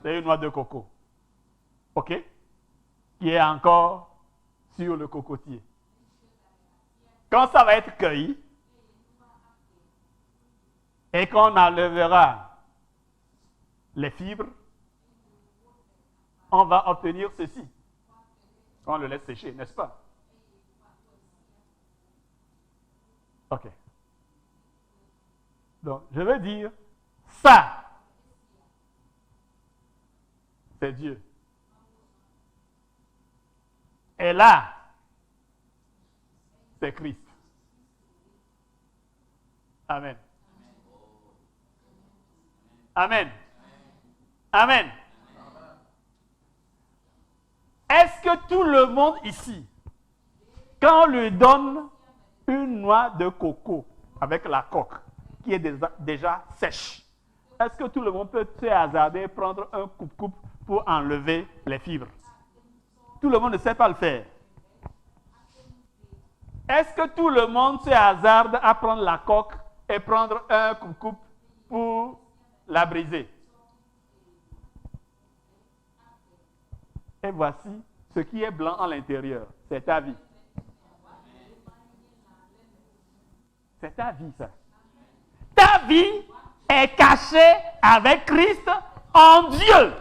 C'est une noix de coco. OK? Qui est encore sur le cocotier. Quand ça va être cueilli, et qu'on enlèvera les fibres, on va obtenir ceci. On le laisse sécher, n'est-ce pas? OK. Donc, je veux dire, ça, c'est Dieu. Et là, c'est Christ. Amen. Amen. Amen. Est-ce que tout le monde ici, quand on lui donne une noix de coco avec la coque qui est déjà sèche, est-ce que tout le monde peut se hasarder et prendre un coupe-coupe pour enlever les fibres? Tout le monde ne sait pas le faire. Est-ce que tout le monde se hasarde à prendre la coque et prendre un coupe-coupe pour la briser? Et voici ce qui est blanc à l'intérieur. C'est ta vie. C'est ta vie, ça. Ta vie est cachée avec Christ en Dieu.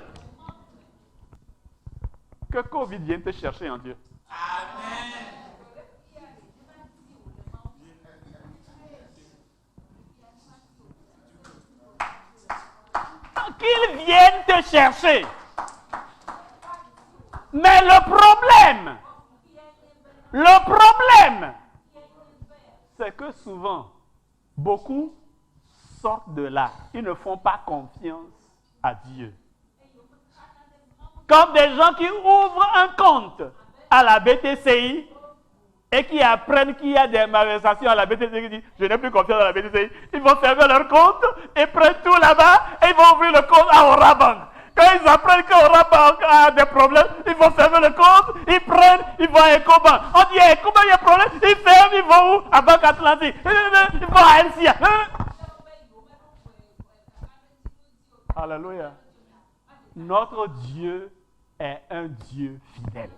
Que Covid vienne te chercher en Dieu. Amen. Qu'il vienne te chercher. Mais le problème, c'est que souvent, beaucoup sortent de là. Ils ne font pas confiance à Dieu. Comme des gens qui ouvrent un compte à la BTCI et qui apprennent qu'il y a des malversations à la BTCI, qui disent « Je n'ai plus confiance à la BTCI ». Ils vont fermer leur compte et prennent tout là-bas et ils vont ouvrir le compte à Orabank. Quand ils apprennent qu'Orabank a des problèmes, ils vont fermer le compte, ils prennent, ils vont à Ecobank. On dit « Ecobank, il y a un problème », ils ferment, ils vont où? À Banque Atlantique. Ils vont à NCA. Alléluia. Notre Dieu est un Dieu fidèle.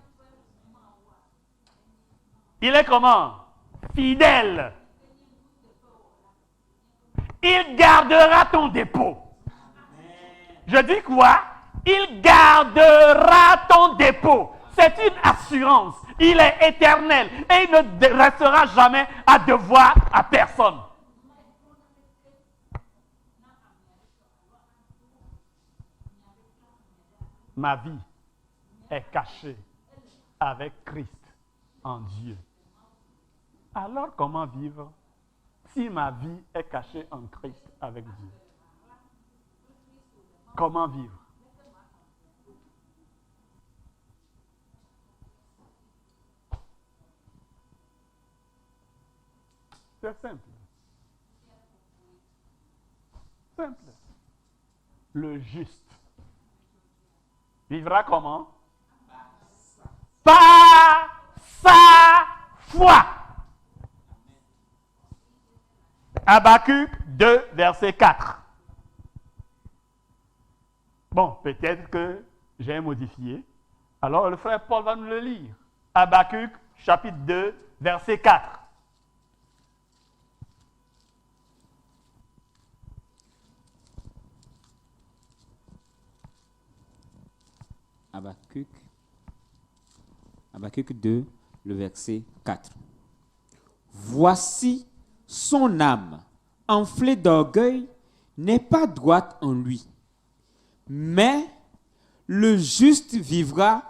Il est comment? Fidèle. Il gardera ton dépôt. Je dis quoi? Il gardera ton dépôt. C'est une assurance. Il est éternel et il ne restera jamais à devoir à personne. Ma vie est cachée avec Christ en Dieu. Alors comment vivre si ma vie est cachée en Christ avec Dieu? Comment vivre? C'est simple. Simple. Le juste vivra comment? Par sa foi. Habakkuk 2, verset 4. Bon, peut-être que j'ai modifié. Alors le frère Paul va nous le lire. Habakkuk, chapitre 2, verset 4. Habakkuk 2, le verset 4. Voici son âme, enflée d'orgueil, n'est pas droite en lui, mais le juste vivra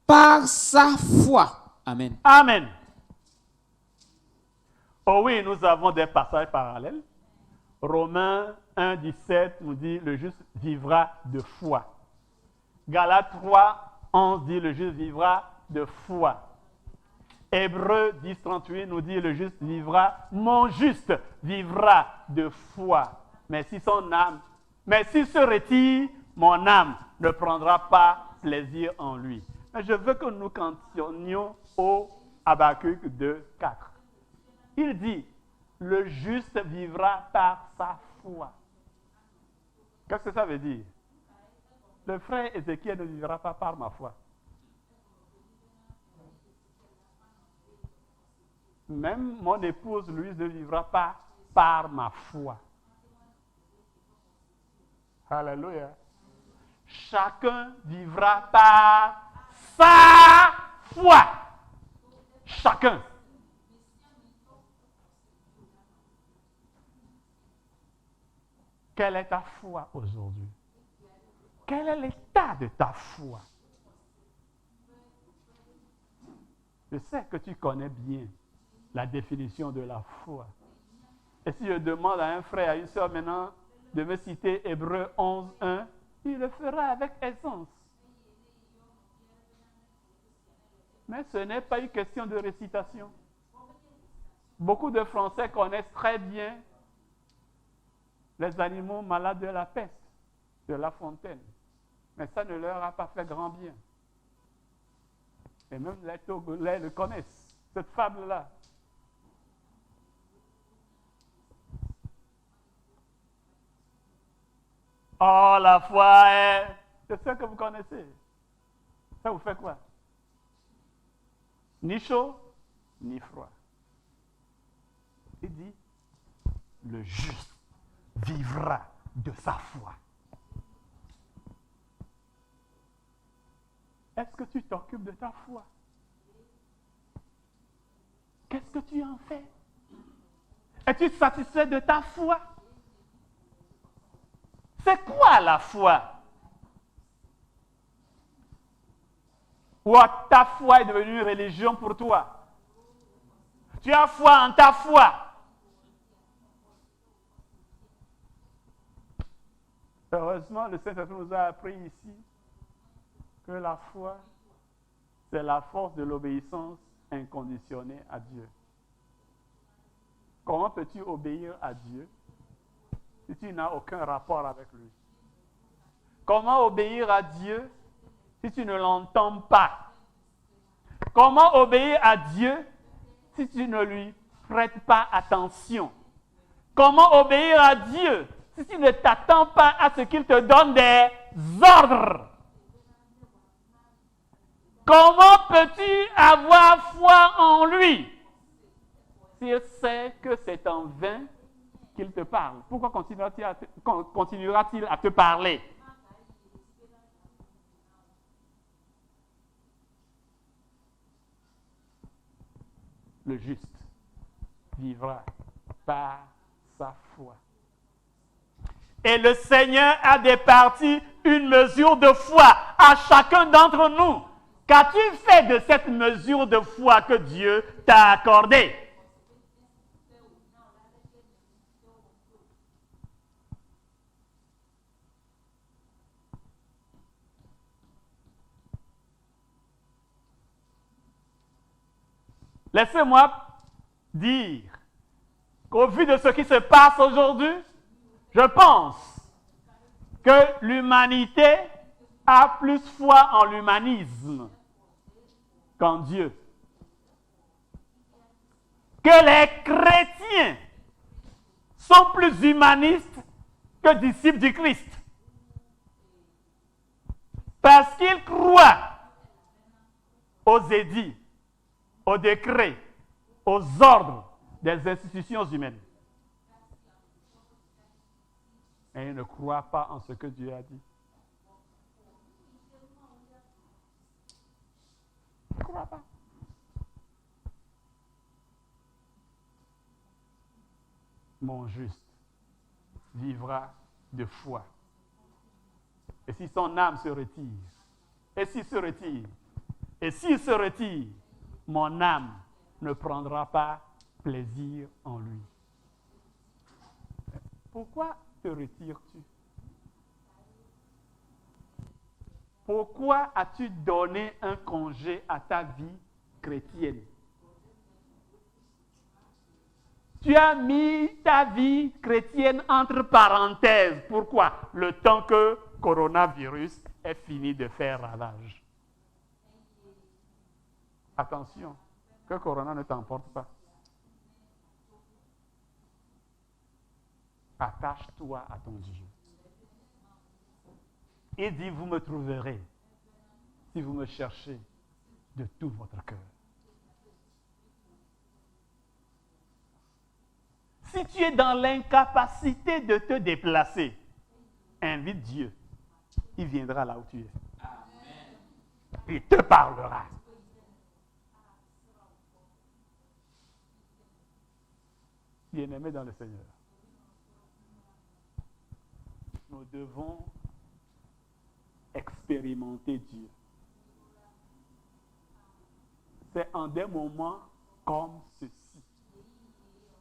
par sa foi. Amen. Amen. Oh oui, nous avons des passages parallèles. Romains 1, 17 nous dit le juste vivra de foi. Galates 3, 11 dit le juste vivra de foi. Hébreux 10, 38 nous dit le juste vivra, mon juste vivra de foi. Mais s'il se retire, mon âme ne prendra pas plaisir en lui. Mais je veux que nous continuions au Habakkuk 2, 4. Il dit, le juste vivra par sa foi. Qu'est-ce que ça veut dire? Le frère Ézéchiel ne vivra pas par ma foi. Même mon épouse Louise ne vivra pas par ma foi. Alléluia. Chacun vivra par sa foi. Chacun. Quelle est ta foi aujourd'hui? Quel est l'état de ta foi? Je sais que tu connais bien la définition de la foi. Et si je demande à un frère, à une soeur maintenant de me citer Hébreux 11, 1, il le fera avec aisance. Mais ce n'est pas une question de récitation. Beaucoup de Français connaissent très bien les animaux malades de la peste, de La Fontaine. Mais ça ne leur a pas fait grand bien. Et même les Togolais le connaissent, cette fable-là. Oh, la foi est... C'est ce que vous connaissez. Ça vous fait quoi? Ni chaud, ni froid. Il dit, le juste vivra de sa foi. Est-ce que tu t'occupes de ta foi? Qu'est-ce que tu en fais? Es-tu satisfait de ta foi? C'est quoi la foi? Ou ta foi est devenue une religion pour toi? Tu as foi en ta foi. Heureusement, le Saint-Esprit nous a appris ici que la foi, c'est la force de l'obéissance inconditionnée à Dieu. Comment peux-tu obéir à Dieu si tu n'as aucun rapport avec lui? Comment obéir à Dieu si tu ne l'entends pas? Comment obéir à Dieu si tu ne lui prêtes pas attention? Comment obéir à Dieu si tu ne t'attends pas à ce qu'il te donne des ordres? Comment peux-tu avoir foi en lui s'il sait que c'est en vain qu'il te parle? Pourquoi continuera-t-il à te parler? Le juste vivra par sa foi. Et le Seigneur a départi une mesure de foi à chacun d'entre nous. Qu'as-tu fait de cette mesure de foi que Dieu t'a accordée? Laissez-moi dire qu'au vu de ce qui se passe aujourd'hui, je pense que l'humanité a plus foi en l'humanisme qu'en Dieu. Que les chrétiens sont plus humanistes que disciples du Christ. Parce qu'ils croient aux édits, aux décrets, aux ordres des institutions humaines. Et ils ne croient pas en ce que Dieu a dit. Ils ne croient pas. mon juste vivra de foi. Et si son âme se retire, et s'il se retire, mon âme ne prendra pas plaisir en lui. Pourquoi te retires-tu? Pourquoi as-tu donné un congé à ta vie chrétienne? Tu as mis ta vie chrétienne entre parenthèses. Pourquoi? Le temps que coronavirus est fini de faire ravage. Attention, que corona ne t'emporte pas. Attache-toi à ton Dieu. Et dis, vous me trouverez si vous me cherchez de tout votre cœur. Si tu es dans l'incapacité de te déplacer, invite Dieu. Il viendra là où tu es. Il te parlera. Bien-aimés dans le Seigneur, nous devons expérimenter Dieu. C'est en des moments comme ceci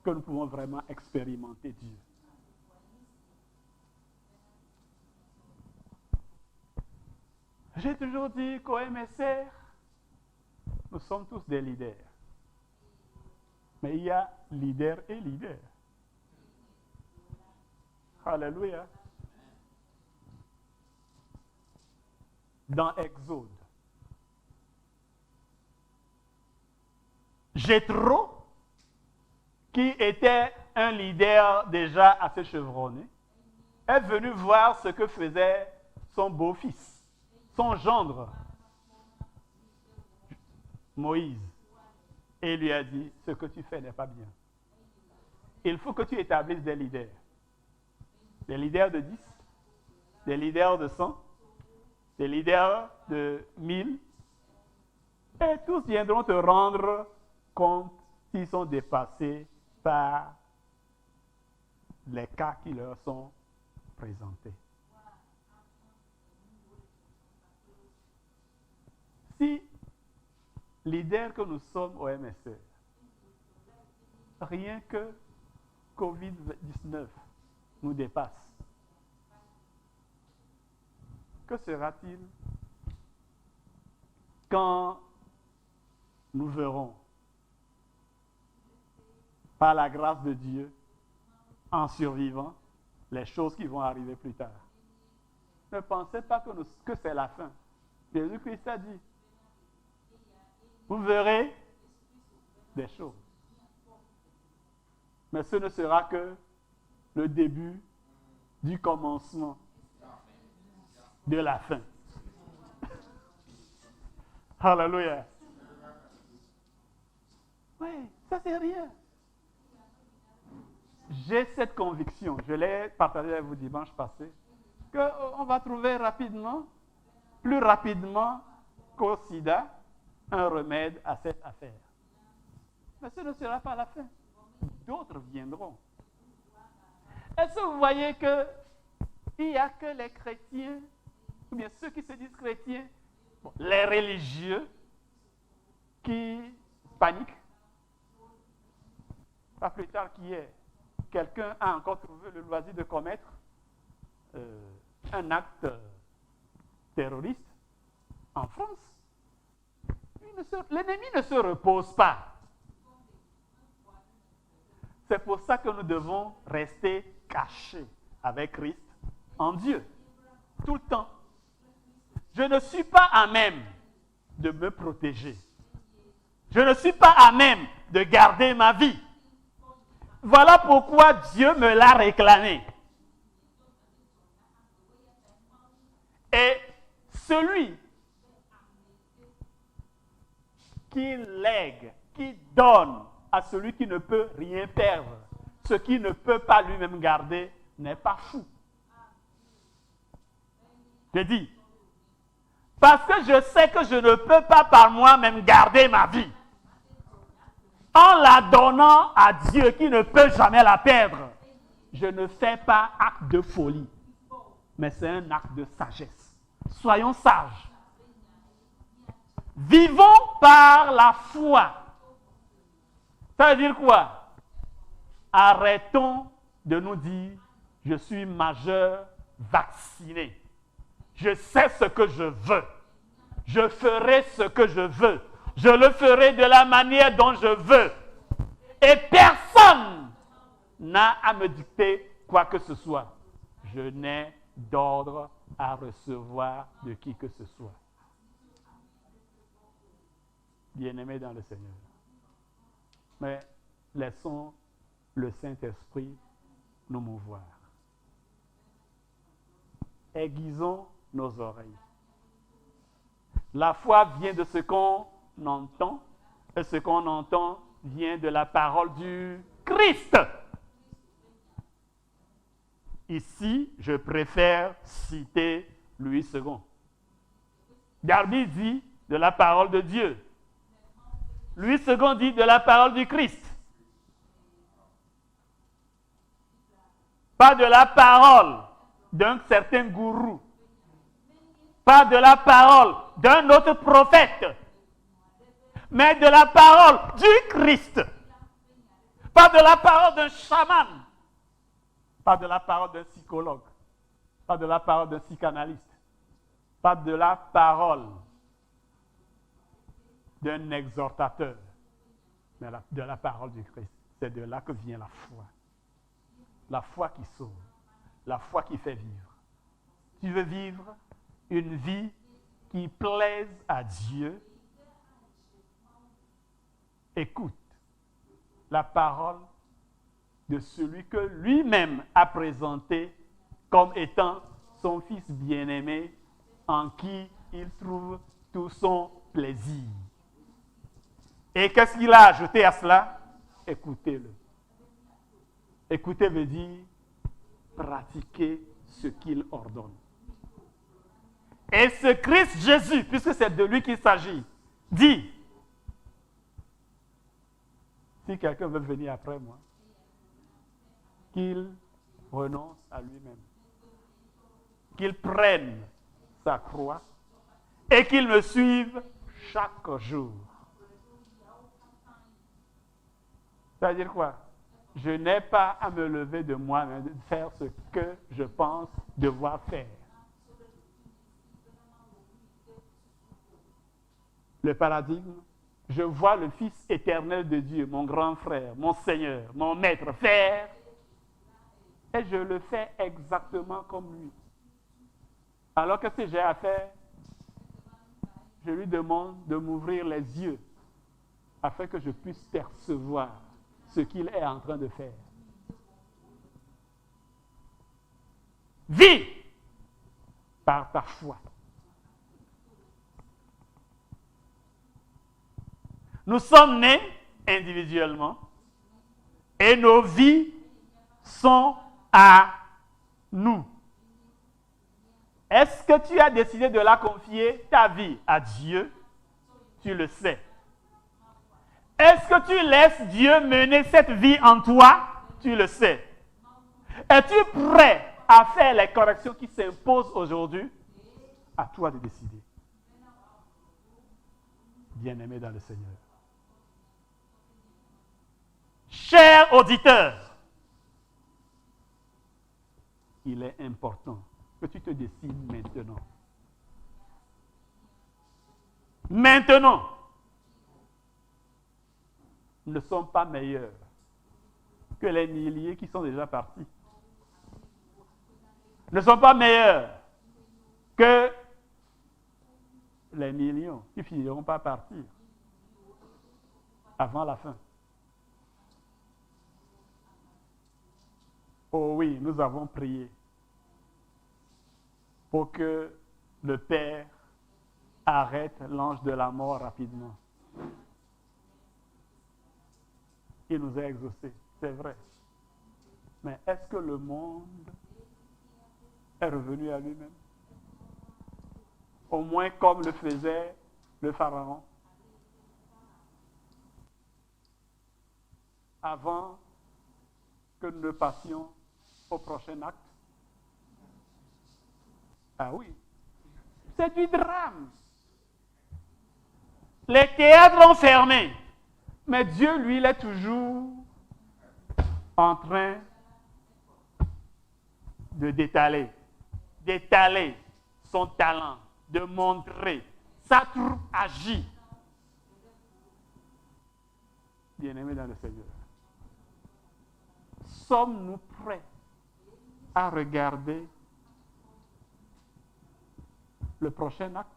que nous pouvons vraiment expérimenter Dieu. J'ai toujours dit qu'au MSR, nous sommes tous des leaders. Mais il y a leader et leader. Alléluia. Dans Exode, Jéthro, qui était un leader déjà assez chevronné, est venu voir ce que faisait son beau-fils, son gendre, Moïse, et lui a dit, ce que tu fais n'est pas bien. Il faut que tu établisses des leaders de 10, des leaders de 100, des leaders de 1000, et tous viendront te rendre compte s'ils sont dépassés par les cas qui leur sont présentés. Si leaders que nous sommes au MSR, rien que COVID-19 nous dépasse, que sera-t-il quand nous verrons, par la grâce de Dieu, en survivant, les choses qui vont arriver plus tard? Ne pensez pas que c'est la fin. Jésus-Christ a dit, vous verrez des choses. Mais ce ne sera que le début du commencement de la fin. Alléluia. Oui, ça c'est rien. J'ai cette conviction, je l'ai partagée avec vous dimanche passé, qu'on va trouver rapidement, plus rapidement qu'au sida, un remède à cette affaire. Mais ce ne sera pas la fin. D'autres viendront. Est-ce que vous voyez qu'il n'y a que les chrétiens, ou bien ceux qui se disent chrétiens, les religieux, qui paniquent? Pas plus tard qu'hier, quelqu'un a encore trouvé le loisir de commettre un acte terroriste en France. L'ennemi ne se repose pas. C'est pour ça que nous devons rester cachés avec Christ en Dieu, tout le temps. Je ne suis pas à même de me protéger. Je ne suis pas à même de garder ma vie. Voilà pourquoi Dieu me l'a réclamé. Et celui qui lègue, qui donne à celui qui ne peut rien perdre, ce qui ne peut pas lui-même garder, n'est pas fou. Je dis, parce que je sais que je ne peux pas par moi-même garder ma vie. En la donnant à Dieu qui ne peut jamais la perdre, je ne fais pas acte de folie, mais c'est un acte de sagesse. Soyons sages. Vivons par la foi. Ça veut dire quoi? Arrêtons de nous dire, je suis majeur, vacciné. Je sais ce que je veux. Je ferai ce que je veux. Je le ferai de la manière dont je veux. Et personne n'a à me dicter quoi que ce soit. Je n'ai d'ordre à recevoir de qui que ce soit. Bien-aimés dans le Seigneur. Mais laissons le Saint-Esprit nous mouvoir. Aiguisons nos oreilles. La foi vient de ce qu'on entend, et ce qu'on entend vient de la parole du Christ. Ici, je préfère citer Louis II. Darby dit de la parole de Dieu. Louis II dit de la parole du Christ. Pas de la parole d'un certain gourou. Pas de la parole d'un autre prophète. Mais de la parole du Christ. Pas de la parole d'un chaman. Pas de la parole d'un psychologue. Pas de la parole d'un psychanalyste. Pas de la parole d'un exhortateur. Mais de la parole du Christ. C'est de là que vient la foi. La foi qui sauve. La foi qui fait vivre. Tu veux vivre une vie qui plaise à Dieu? Écoute la parole de celui que lui-même a présenté comme étant son fils bien-aimé, en qui il trouve tout son plaisir. Et qu'est-ce qu'il a ajouté à cela? Écoutez-le. Écouter veut dire pratiquer ce qu'il ordonne. Et ce Christ Jésus, puisque c'est de lui qu'il s'agit, dit, si quelqu'un veut venir après moi, qu'il renonce à lui-même, qu'il prenne sa croix et qu'il me suive chaque jour. Ça veut dire quoi? Je n'ai pas à me lever de moi-même, de faire ce que je pense devoir faire. Le paradigme, je vois le Fils éternel de Dieu, mon grand frère, mon Seigneur, mon maître, faire, et je le fais exactement comme lui. Alors qu'est-ce que j'ai à faire? Je lui demande de m'ouvrir les yeux afin que je puisse percevoir ce qu'il est en train de faire. Vis par ta foi. Nous sommes nés individuellement et nos vies sont à nous. Est-ce que tu as décidé de la confier, ta vie, à Dieu? Tu le sais. Est-ce que tu laisses Dieu mener cette vie en toi? Tu le sais. Es-tu prêt à faire les corrections qui s'imposent aujourd'hui? À toi de décider. Bien-aimé dans le Seigneur. Chers auditeurs, il est important que tu te décides maintenant. Maintenant, nous ne sommes pas meilleurs que les milliers qui sont déjà partis. Nous ne sommes pas meilleurs que les millions qui finiront par partir avant la fin. Oh oui, nous avons prié pour que le Père arrête l'ange de la mort rapidement. Il nous a exaucés, c'est vrai. Mais est-ce que le monde est revenu à lui-même? Au moins comme le faisait le Pharaon. Avant que nous ne passions au prochain acte. Ah oui, c'est du drame. Les théâtres ont fermé, mais Dieu, lui, il est toujours en train de d'étaler son talent, de montrer. Sa troupe agit. Bien-aimés dans le Seigneur, sommes-nous prêts à regarder le prochain acte?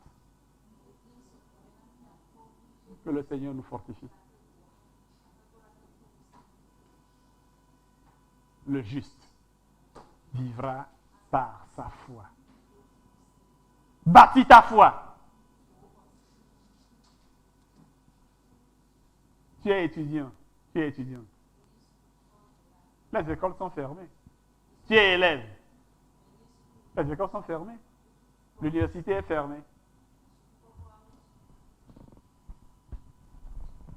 Que le Seigneur nous fortifie. Le juste vivra par sa foi. Bâtis ta foi. Tu es étudiant. Les écoles sont fermées. Tu es élève. Les écoles sont fermées. L'université est fermée.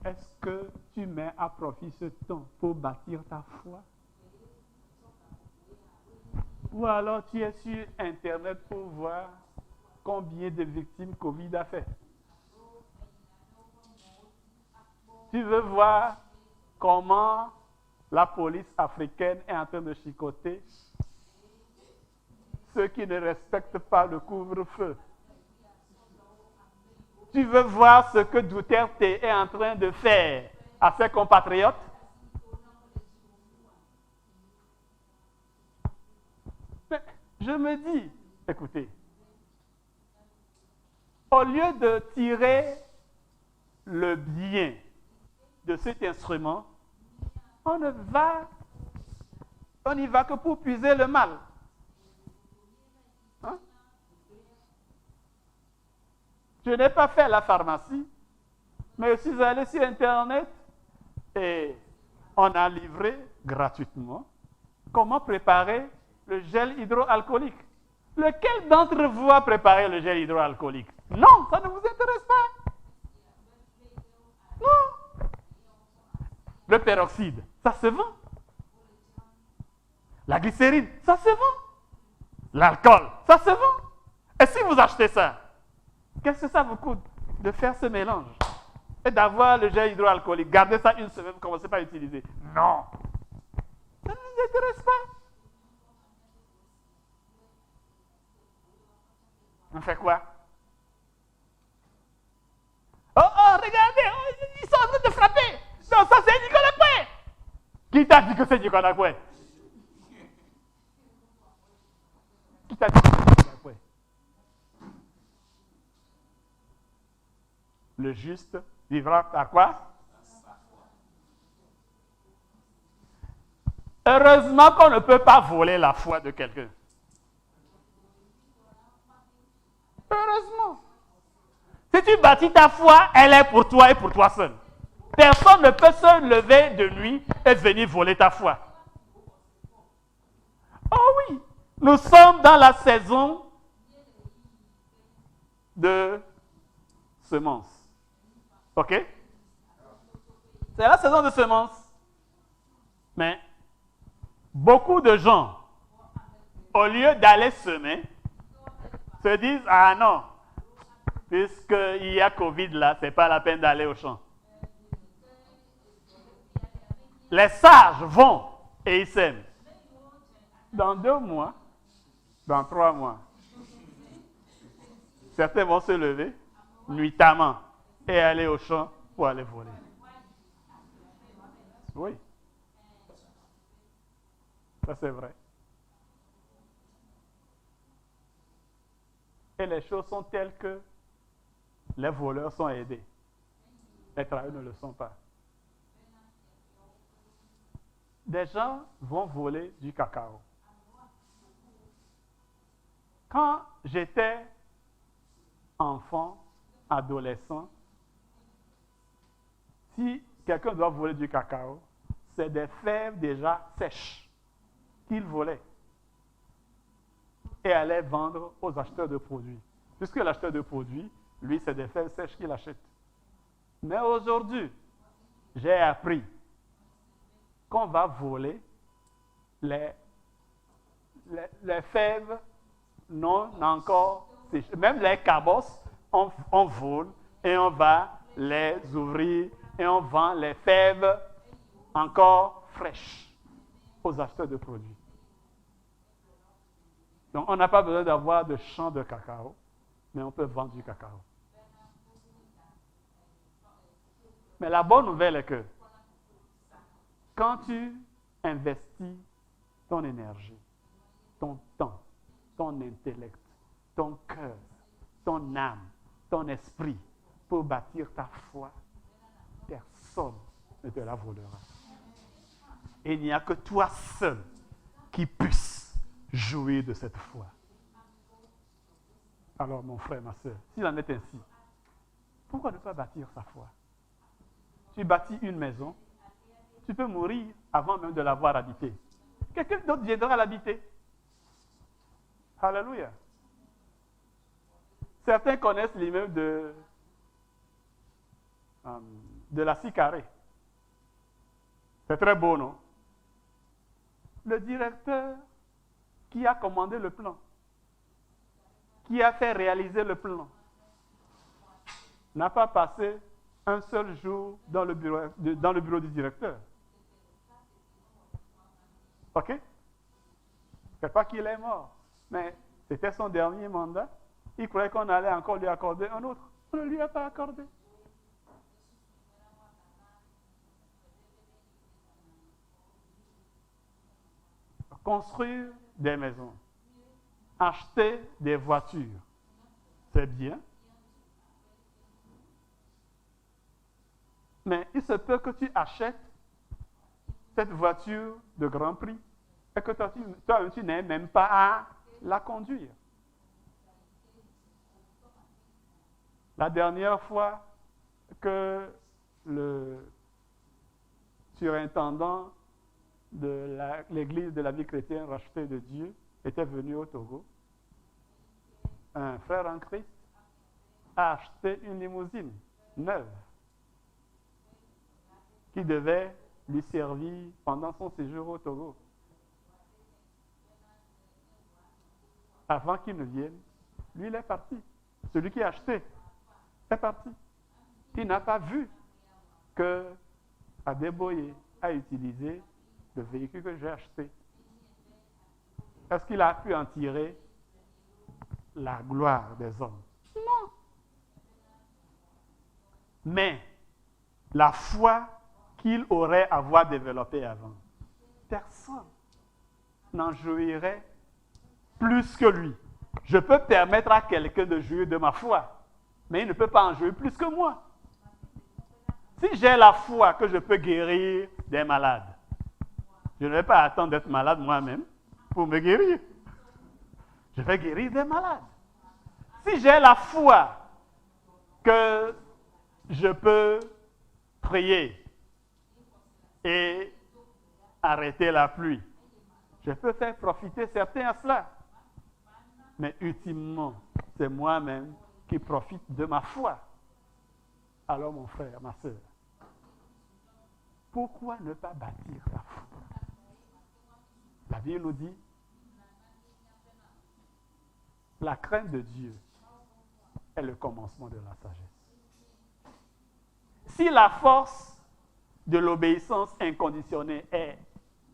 Est-ce que tu mets à profit ce temps pour bâtir ta foi? Ou alors tu es sur Internet pour voir combien de victimes Covid a fait? Tu veux voir comment la police africaine est en train de chicoter ceux qui ne respectent pas le couvre-feu? Tu veux voir ce que Duterte est en train de faire à ses compatriotes? Mais je me dis, écoutez, au lieu de tirer le bien de cet instrument, on n'y va que pour puiser le mal. Hein? Je n'ai pas fait la pharmacie, mais je suis allé sur Internet et on a livré gratuitement comment préparer le gel hydroalcoolique. Lequel d'entre vous a préparé le gel hydroalcoolique? Non, ça ne vous intéresse pas. Non. Le peroxyde, ça se vend. La glycérine, ça se vend. L'alcool, ça se vend. Et si vous achetez ça, qu'est-ce que ça vous coûte de faire ce mélange et d'avoir le gel hydroalcoolique? Gardez ça une semaine, commencez pas à utiliser. Non. Ça ne nous intéresse pas. On fait quoi? Oh, regardez, ils sont en train de frapper. Non, ça c'est Nicolas Coué. Qui t'a dit que c'est Nicolas Coué? Qui t'a dit que c'est Nicolas Coué? Le juste vivra par quoi? Heureusement qu'on ne peut pas voler la foi de quelqu'un. Heureusement. Si tu bâtis ta foi, elle est pour toi et pour toi seul. Personne ne peut se lever de nuit et venir voler ta foi. Oh oui, nous sommes dans la saison de semences. OK? C'est la saison de semences. Mais beaucoup de gens, au lieu d'aller semer, se disent, ah non, puisqu'il y a Covid là, ce n'est pas la peine d'aller au champ. Les sages vont et ils sèment. Dans 2 mois, dans 3 mois, certains vont se lever nuitamment et aller au champ pour aller voler. Oui. Ça c'est vrai. Et les choses sont telles que les voleurs sont aidés. Les travailleurs ne le sont pas. Des gens vont voler du cacao. Quand j'étais enfant, adolescent, si quelqu'un doit voler du cacao, c'est des fèves déjà sèches qu'il volait et allait vendre aux acheteurs de produits. Puisque l'acheteur de produits, lui, c'est des fèves sèches qu'il achète. Mais aujourd'hui, j'ai appris qu'on va voler les les fèves non encore séchées. Même les cabosses, on vole et on va les ouvrir et on vend les fèves encore fraîches aux acheteurs de produits. Donc, on n'a pas besoin d'avoir de champs de cacao, mais on peut vendre du cacao. Mais la bonne nouvelle est que quand tu investis ton énergie, ton temps, ton intellect, ton cœur, ton âme, ton esprit pour bâtir ta foi, personne ne te la volera. Et il n'y a que toi seul qui puisse jouir de cette foi. Alors mon frère, ma soeur, s'il en est ainsi, pourquoi ne pas bâtir sa foi? Tu bâtis une maison, tu peux mourir avant même de l'avoir habitée. Quelqu'un d'autre viendra l'habiter. Alléluia. Certains connaissent l'immeuble de la Sicarée. C'est très beau, non? Le directeur qui a commandé le plan, qui a fait réaliser le plan, n'a pas passé un seul jour dans le bureau du directeur. OK? C'est pas qu'il est mort, mais c'était son dernier mandat. Il croyait qu'on allait encore lui accorder un autre. On ne lui a pas accordé. Construire des maisons, acheter des voitures, c'est bien. Mais il se peut que tu achètes cette voiture de grand prix et que toi, tu n'aies même pas à la conduire. La dernière fois que le surintendant de l'église de la vie chrétienne rachetée de Dieu était venu au Togo, un frère en Christ a acheté une limousine neuve qui devait lui servir pendant son séjour au Togo. Avant qu'il ne vienne, lui, il est parti. Celui qui a acheté est parti. Il n'a pas vu que Adeboye a utilisé le véhicule que j'ai acheté. Est-ce qu'il a pu en tirer la gloire des hommes? Non. Mais la foi qu'il aurait avoir développée avant, personne n'en jouirait plus que lui. Je peux permettre à quelqu'un de jouir de ma foi, mais il ne peut pas en jouir plus que moi. Si j'ai la foi que je peux guérir des malades, je ne vais pas attendre d'être malade moi-même pour me guérir. Je vais guérir des malades. Si j'ai la foi que je peux prier et arrêter la pluie, je peux faire profiter certains à cela. Mais ultimement, c'est moi-même qui profite de ma foi. Alors mon frère, ma soeur, pourquoi ne pas bâtir sa foi? La Bible nous dit, la crainte de Dieu est le commencement de la sagesse. Si la force de l'obéissance inconditionnée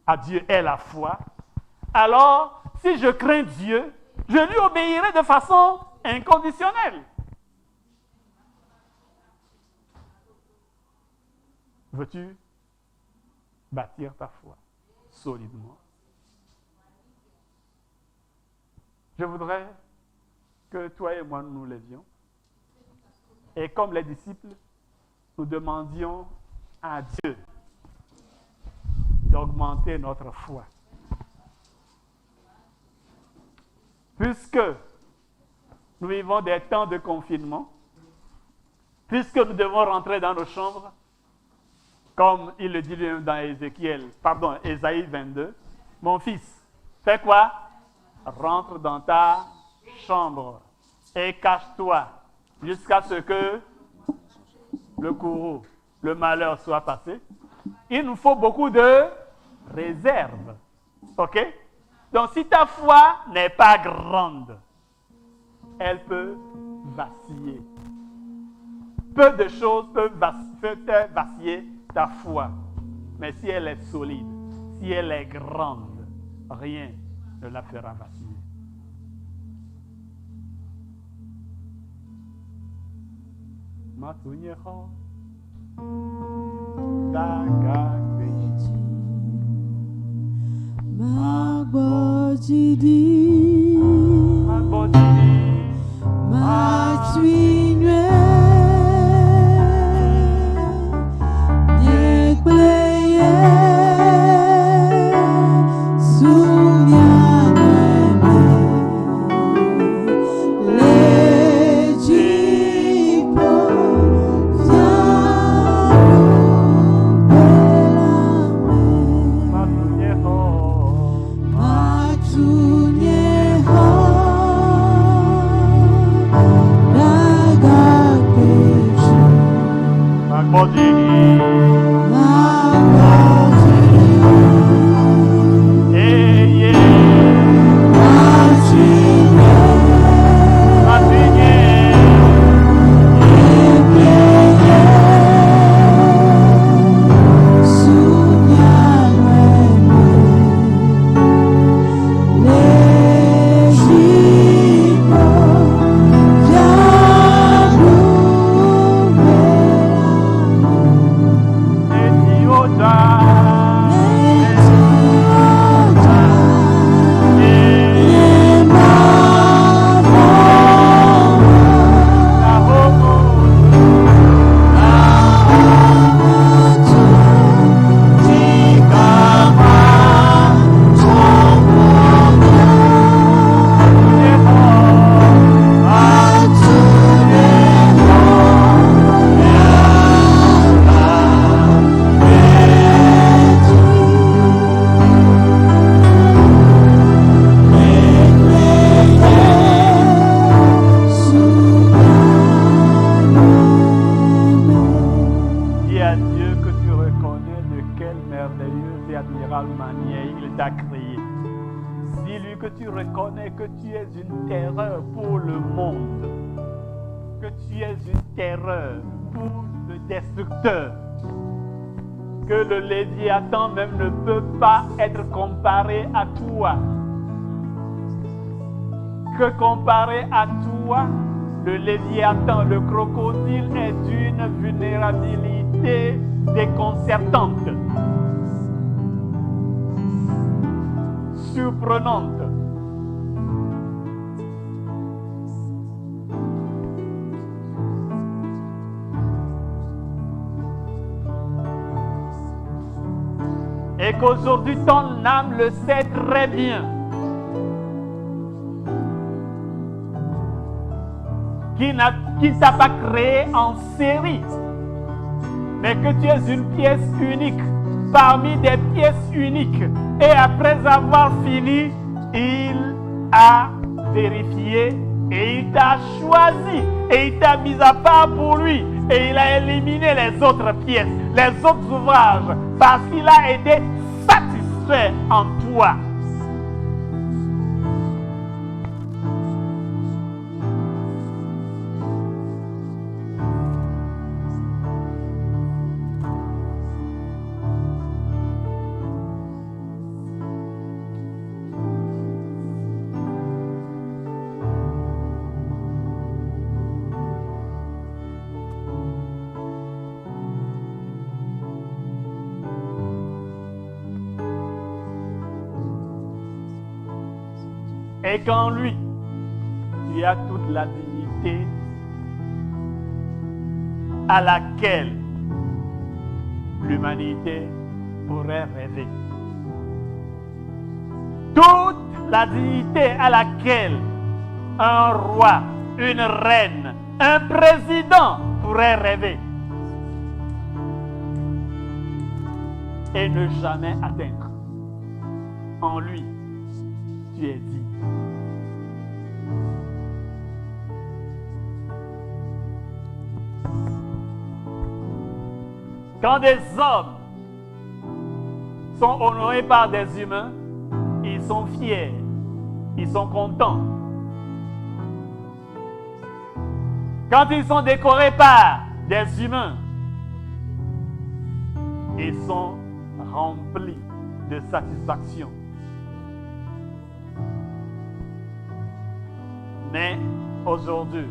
à Dieu est la foi, alors si je crains Dieu, je lui obéirai de façon inconditionnelle. Veux-tu bâtir ta foi solidement? Je voudrais que toi et moi nous levions et comme les disciples, nous demandions à Dieu d'augmenter notre foi. Puisque nous vivons des temps de confinement, puisque nous devons rentrer dans nos chambres, comme il le dit lui-même dans Ésaïe 22, mon fils, fais quoi? Rentre dans ta chambre et cache-toi jusqu'à ce que le courroux, le malheur soit passé. Il nous faut beaucoup de réserve. OK? Donc si ta foi n'est pas grande, elle peut vaciller. Peu de choses peuvent faire vaciller ta foi. Mais si elle est solide, si elle est grande, rien ne la fera vaciller. Matunyeho, Dagagbeji, Magbojidi, Matwinwe, Nyekpleye, Sunyaneme, Lejipo, que le Léviathan même ne peut pas être comparé à toi. Que comparé à toi, le Léviathan, le crocodile est d'une vulnérabilité déconcertante, surprenante. Et qu'aujourd'hui ton âme le sait très bien. Qui ne t'a pas créé en série, mais que tu es une pièce unique parmi des pièces uniques. Et après avoir fini, il a vérifié et il t'a choisi et il t'a mis à part pour lui et il a éliminé les autres pièces, les autres ouvrages, parce qu'il a été satisfait en toi. Et qu'en lui, tu as toute la dignité à laquelle l'humanité pourrait rêver. Toute la dignité à laquelle un roi, une reine, un président pourrait rêver. Et ne jamais atteindre. En lui, tu es dit. Quand des hommes sont honorés par des humains, ils sont fiers, ils sont contents. Quand ils sont décorés par des humains, ils sont remplis de satisfaction. Mais aujourd'hui,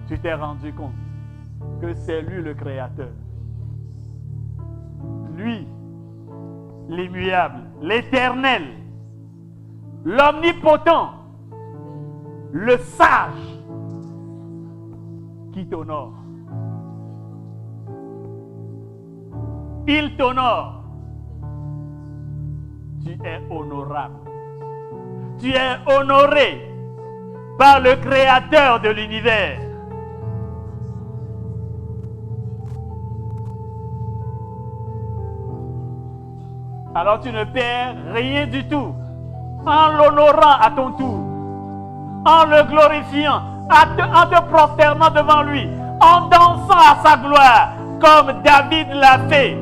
tu t'es rendu compte que c'est lui le Créateur. Lui, l'immuable, l'éternel, l'omnipotent, le sage qui t'honore. Il t'honore. Tu es honorable. Tu es honoré par le Créateur de l'univers. Alors tu ne perds rien du tout en l'honorant à ton tour, en le glorifiant, en te prosternant devant lui, en dansant à sa gloire, comme David l'a fait.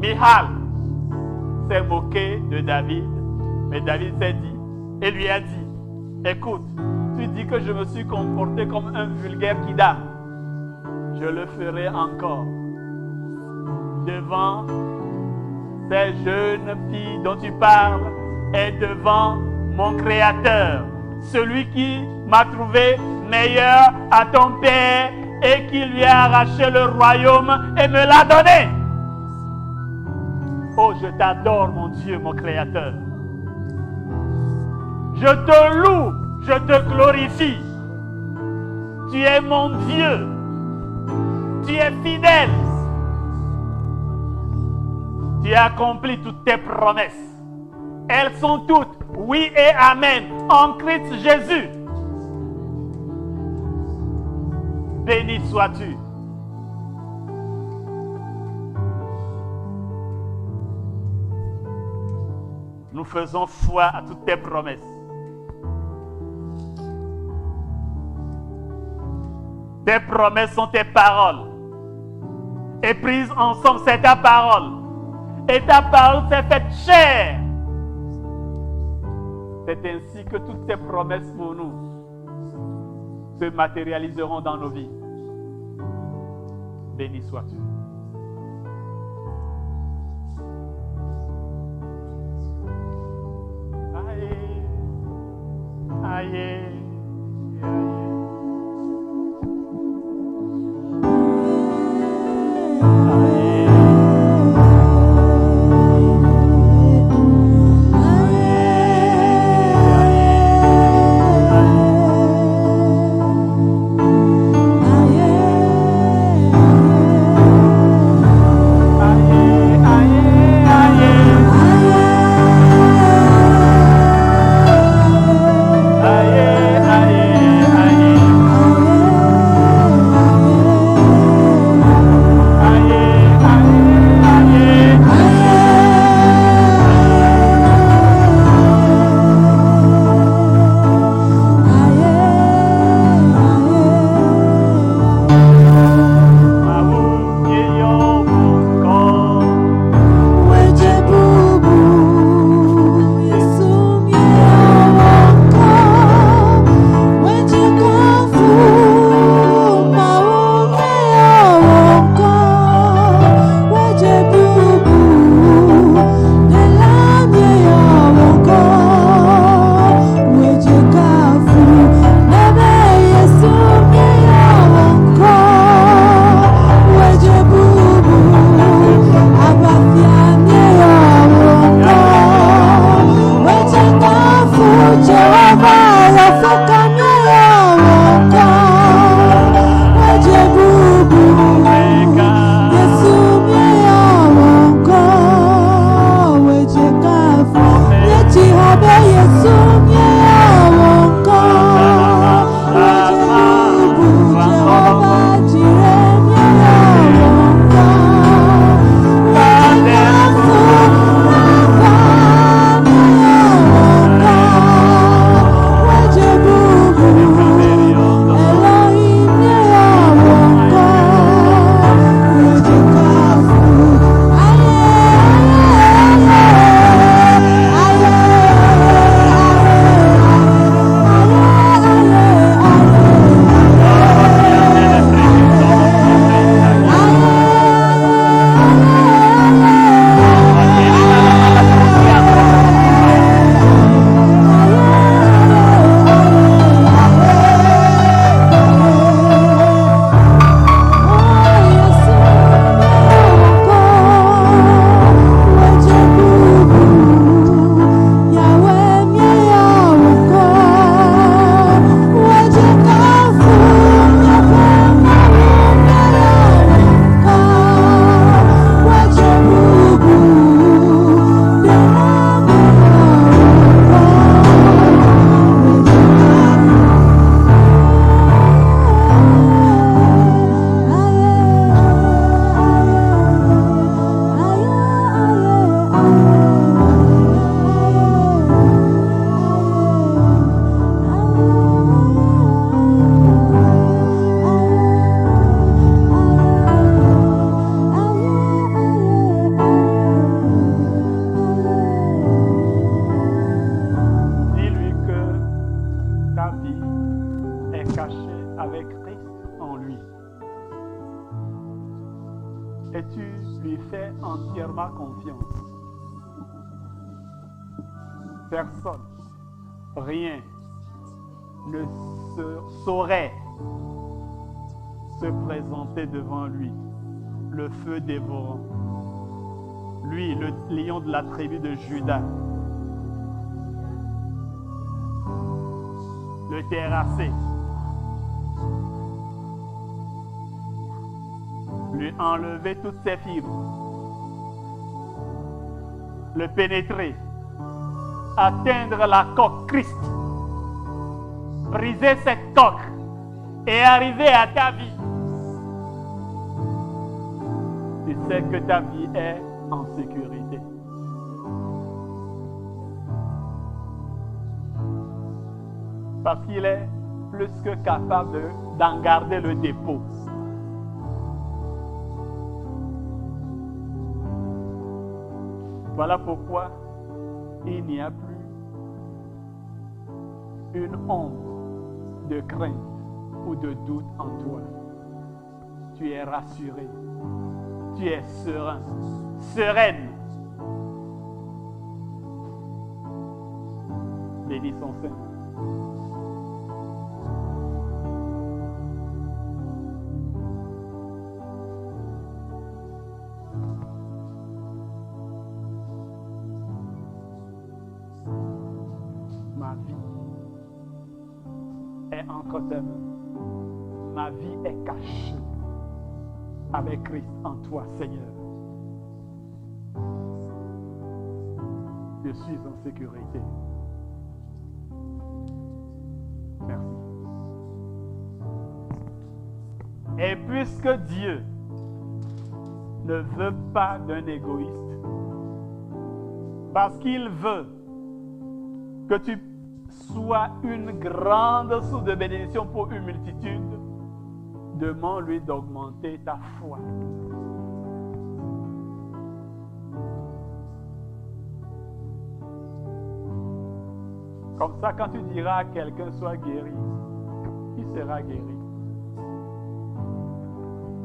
Michal s'est moqué de David, mais David s'est dit, et lui a dit, écoute, tu dis que je me suis comporté comme un vulgaire kidam. Je le ferai encore devant ces jeunes filles dont tu parles et devant mon Créateur, celui qui m'a trouvé meilleur à ton père et qui lui a arraché le royaume et me l'a donné. Oh, je t'adore, mon Dieu, mon Créateur. Je te loue, je te glorifie. Tu es mon Dieu. Tu es fidèle. Tu as accompli toutes tes promesses. Elles sont toutes oui et amen en Christ Jésus. Béni sois-tu. Nous faisons foi à toutes tes promesses. Tes promesses sont tes paroles. Et prises ensemble, c'est ta parole. Et ta parole s'est faite chair. C'est ainsi que toutes tes promesses pour nous se matérialiseront dans nos vies. Béni sois-tu. Aïe, aïe, aïe. Aïe. entièrement confiance. Personne, rien ne saurait se présenter devant lui, le feu dévorant. Lui, le lion de la tribu de Juda, le terrasser, lui enlever toutes ses fibres, le pénétrer, atteindre la coque Christ, briser cette coque et arriver à ta vie. Tu sais que ta vie est en sécurité. Parce qu'il est plus que capable d'en garder le dépôt. Voilà pourquoi il n'y a plus une ombre de crainte ou de doute en toi. Tu es rassuré. Tu es serein, sereine. Bénis son Saint. Ma vie est entre tes mains. Ma vie est cachée avec Christ en toi, Seigneur. Je suis en sécurité. Merci. Et puisque Dieu ne veut pas d'un égoïste, parce qu'il veut que tu sois une grande source de bénédiction pour une multitude, demande-lui d'augmenter ta foi. Comme ça, quand tu diras à quelqu'un sois guéri, il sera guéri.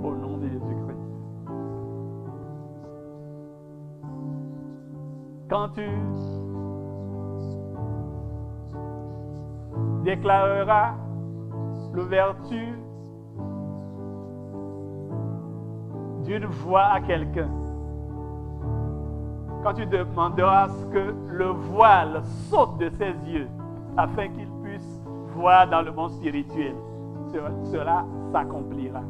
Au nom de Jésus-Christ. Quand tu déclareras l'ouverture d'une voie à quelqu'un, quand tu demanderas à ce que le voile saute de ses yeux afin qu'il puisse voir dans le monde spirituel, cela s'accomplira.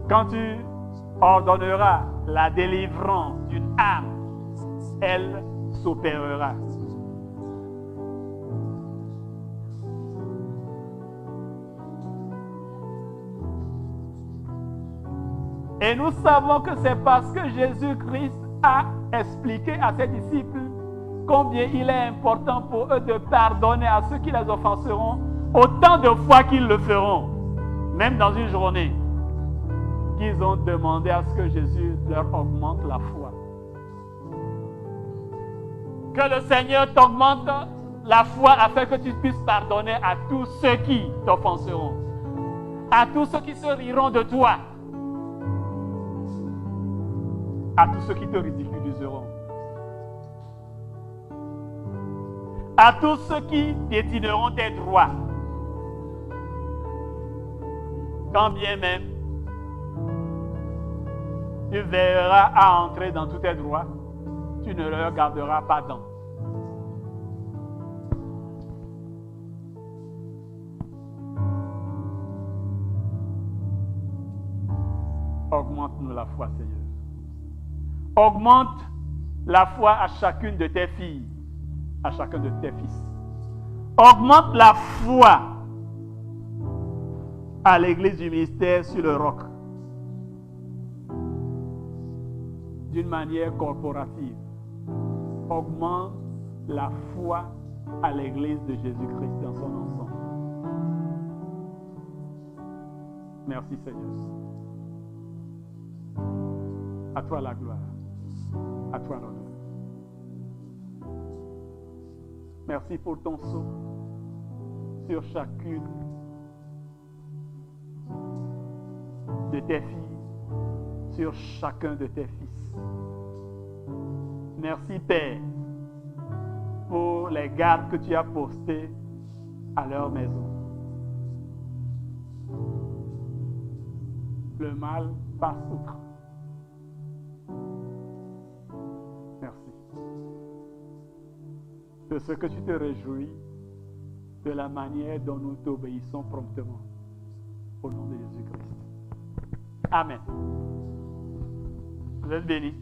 Quand tu ordonneras la délivrance d'une âme, elle s'opérera. Et nous savons que c'est parce que Jésus-Christ a expliqué à ses disciples combien il est important pour eux de pardonner à ceux qui les offenseront autant de fois qu'ils le feront, même dans une journée, qu'ils ont demandé à ce que Jésus leur augmente la foi. Que le Seigneur t'augmente la foi afin que tu puisses pardonner à tous ceux qui t'offenseront, à tous ceux qui se riront de toi, à tous ceux qui te ridiculiseront, à tous ceux qui piétineront tes droits, quand bien même tu veilleras à entrer dans tous tes droits, tu ne leur garderas pas dents. Augmente-nous la foi, Seigneur. Augmente la foi à chacune de tes filles, à chacun de tes fils. Augmente la foi à l'église du ministère sur le roc, d'une manière corporative. Augmente la foi à l'église de Jésus-Christ dans son ensemble. Merci, Seigneur. À toi la gloire. À toi l'honneur. Merci pour ton sceau sur chacune de tes filles sur chacun de tes fils. Merci Père pour les gardes que tu as postés à leur maison. Le mal passe outre. Merci. De ce que tu te réjouis de la manière dont nous t'obéissons promptement. Au nom de Jésus-Christ. Amen. Vous êtes bénis.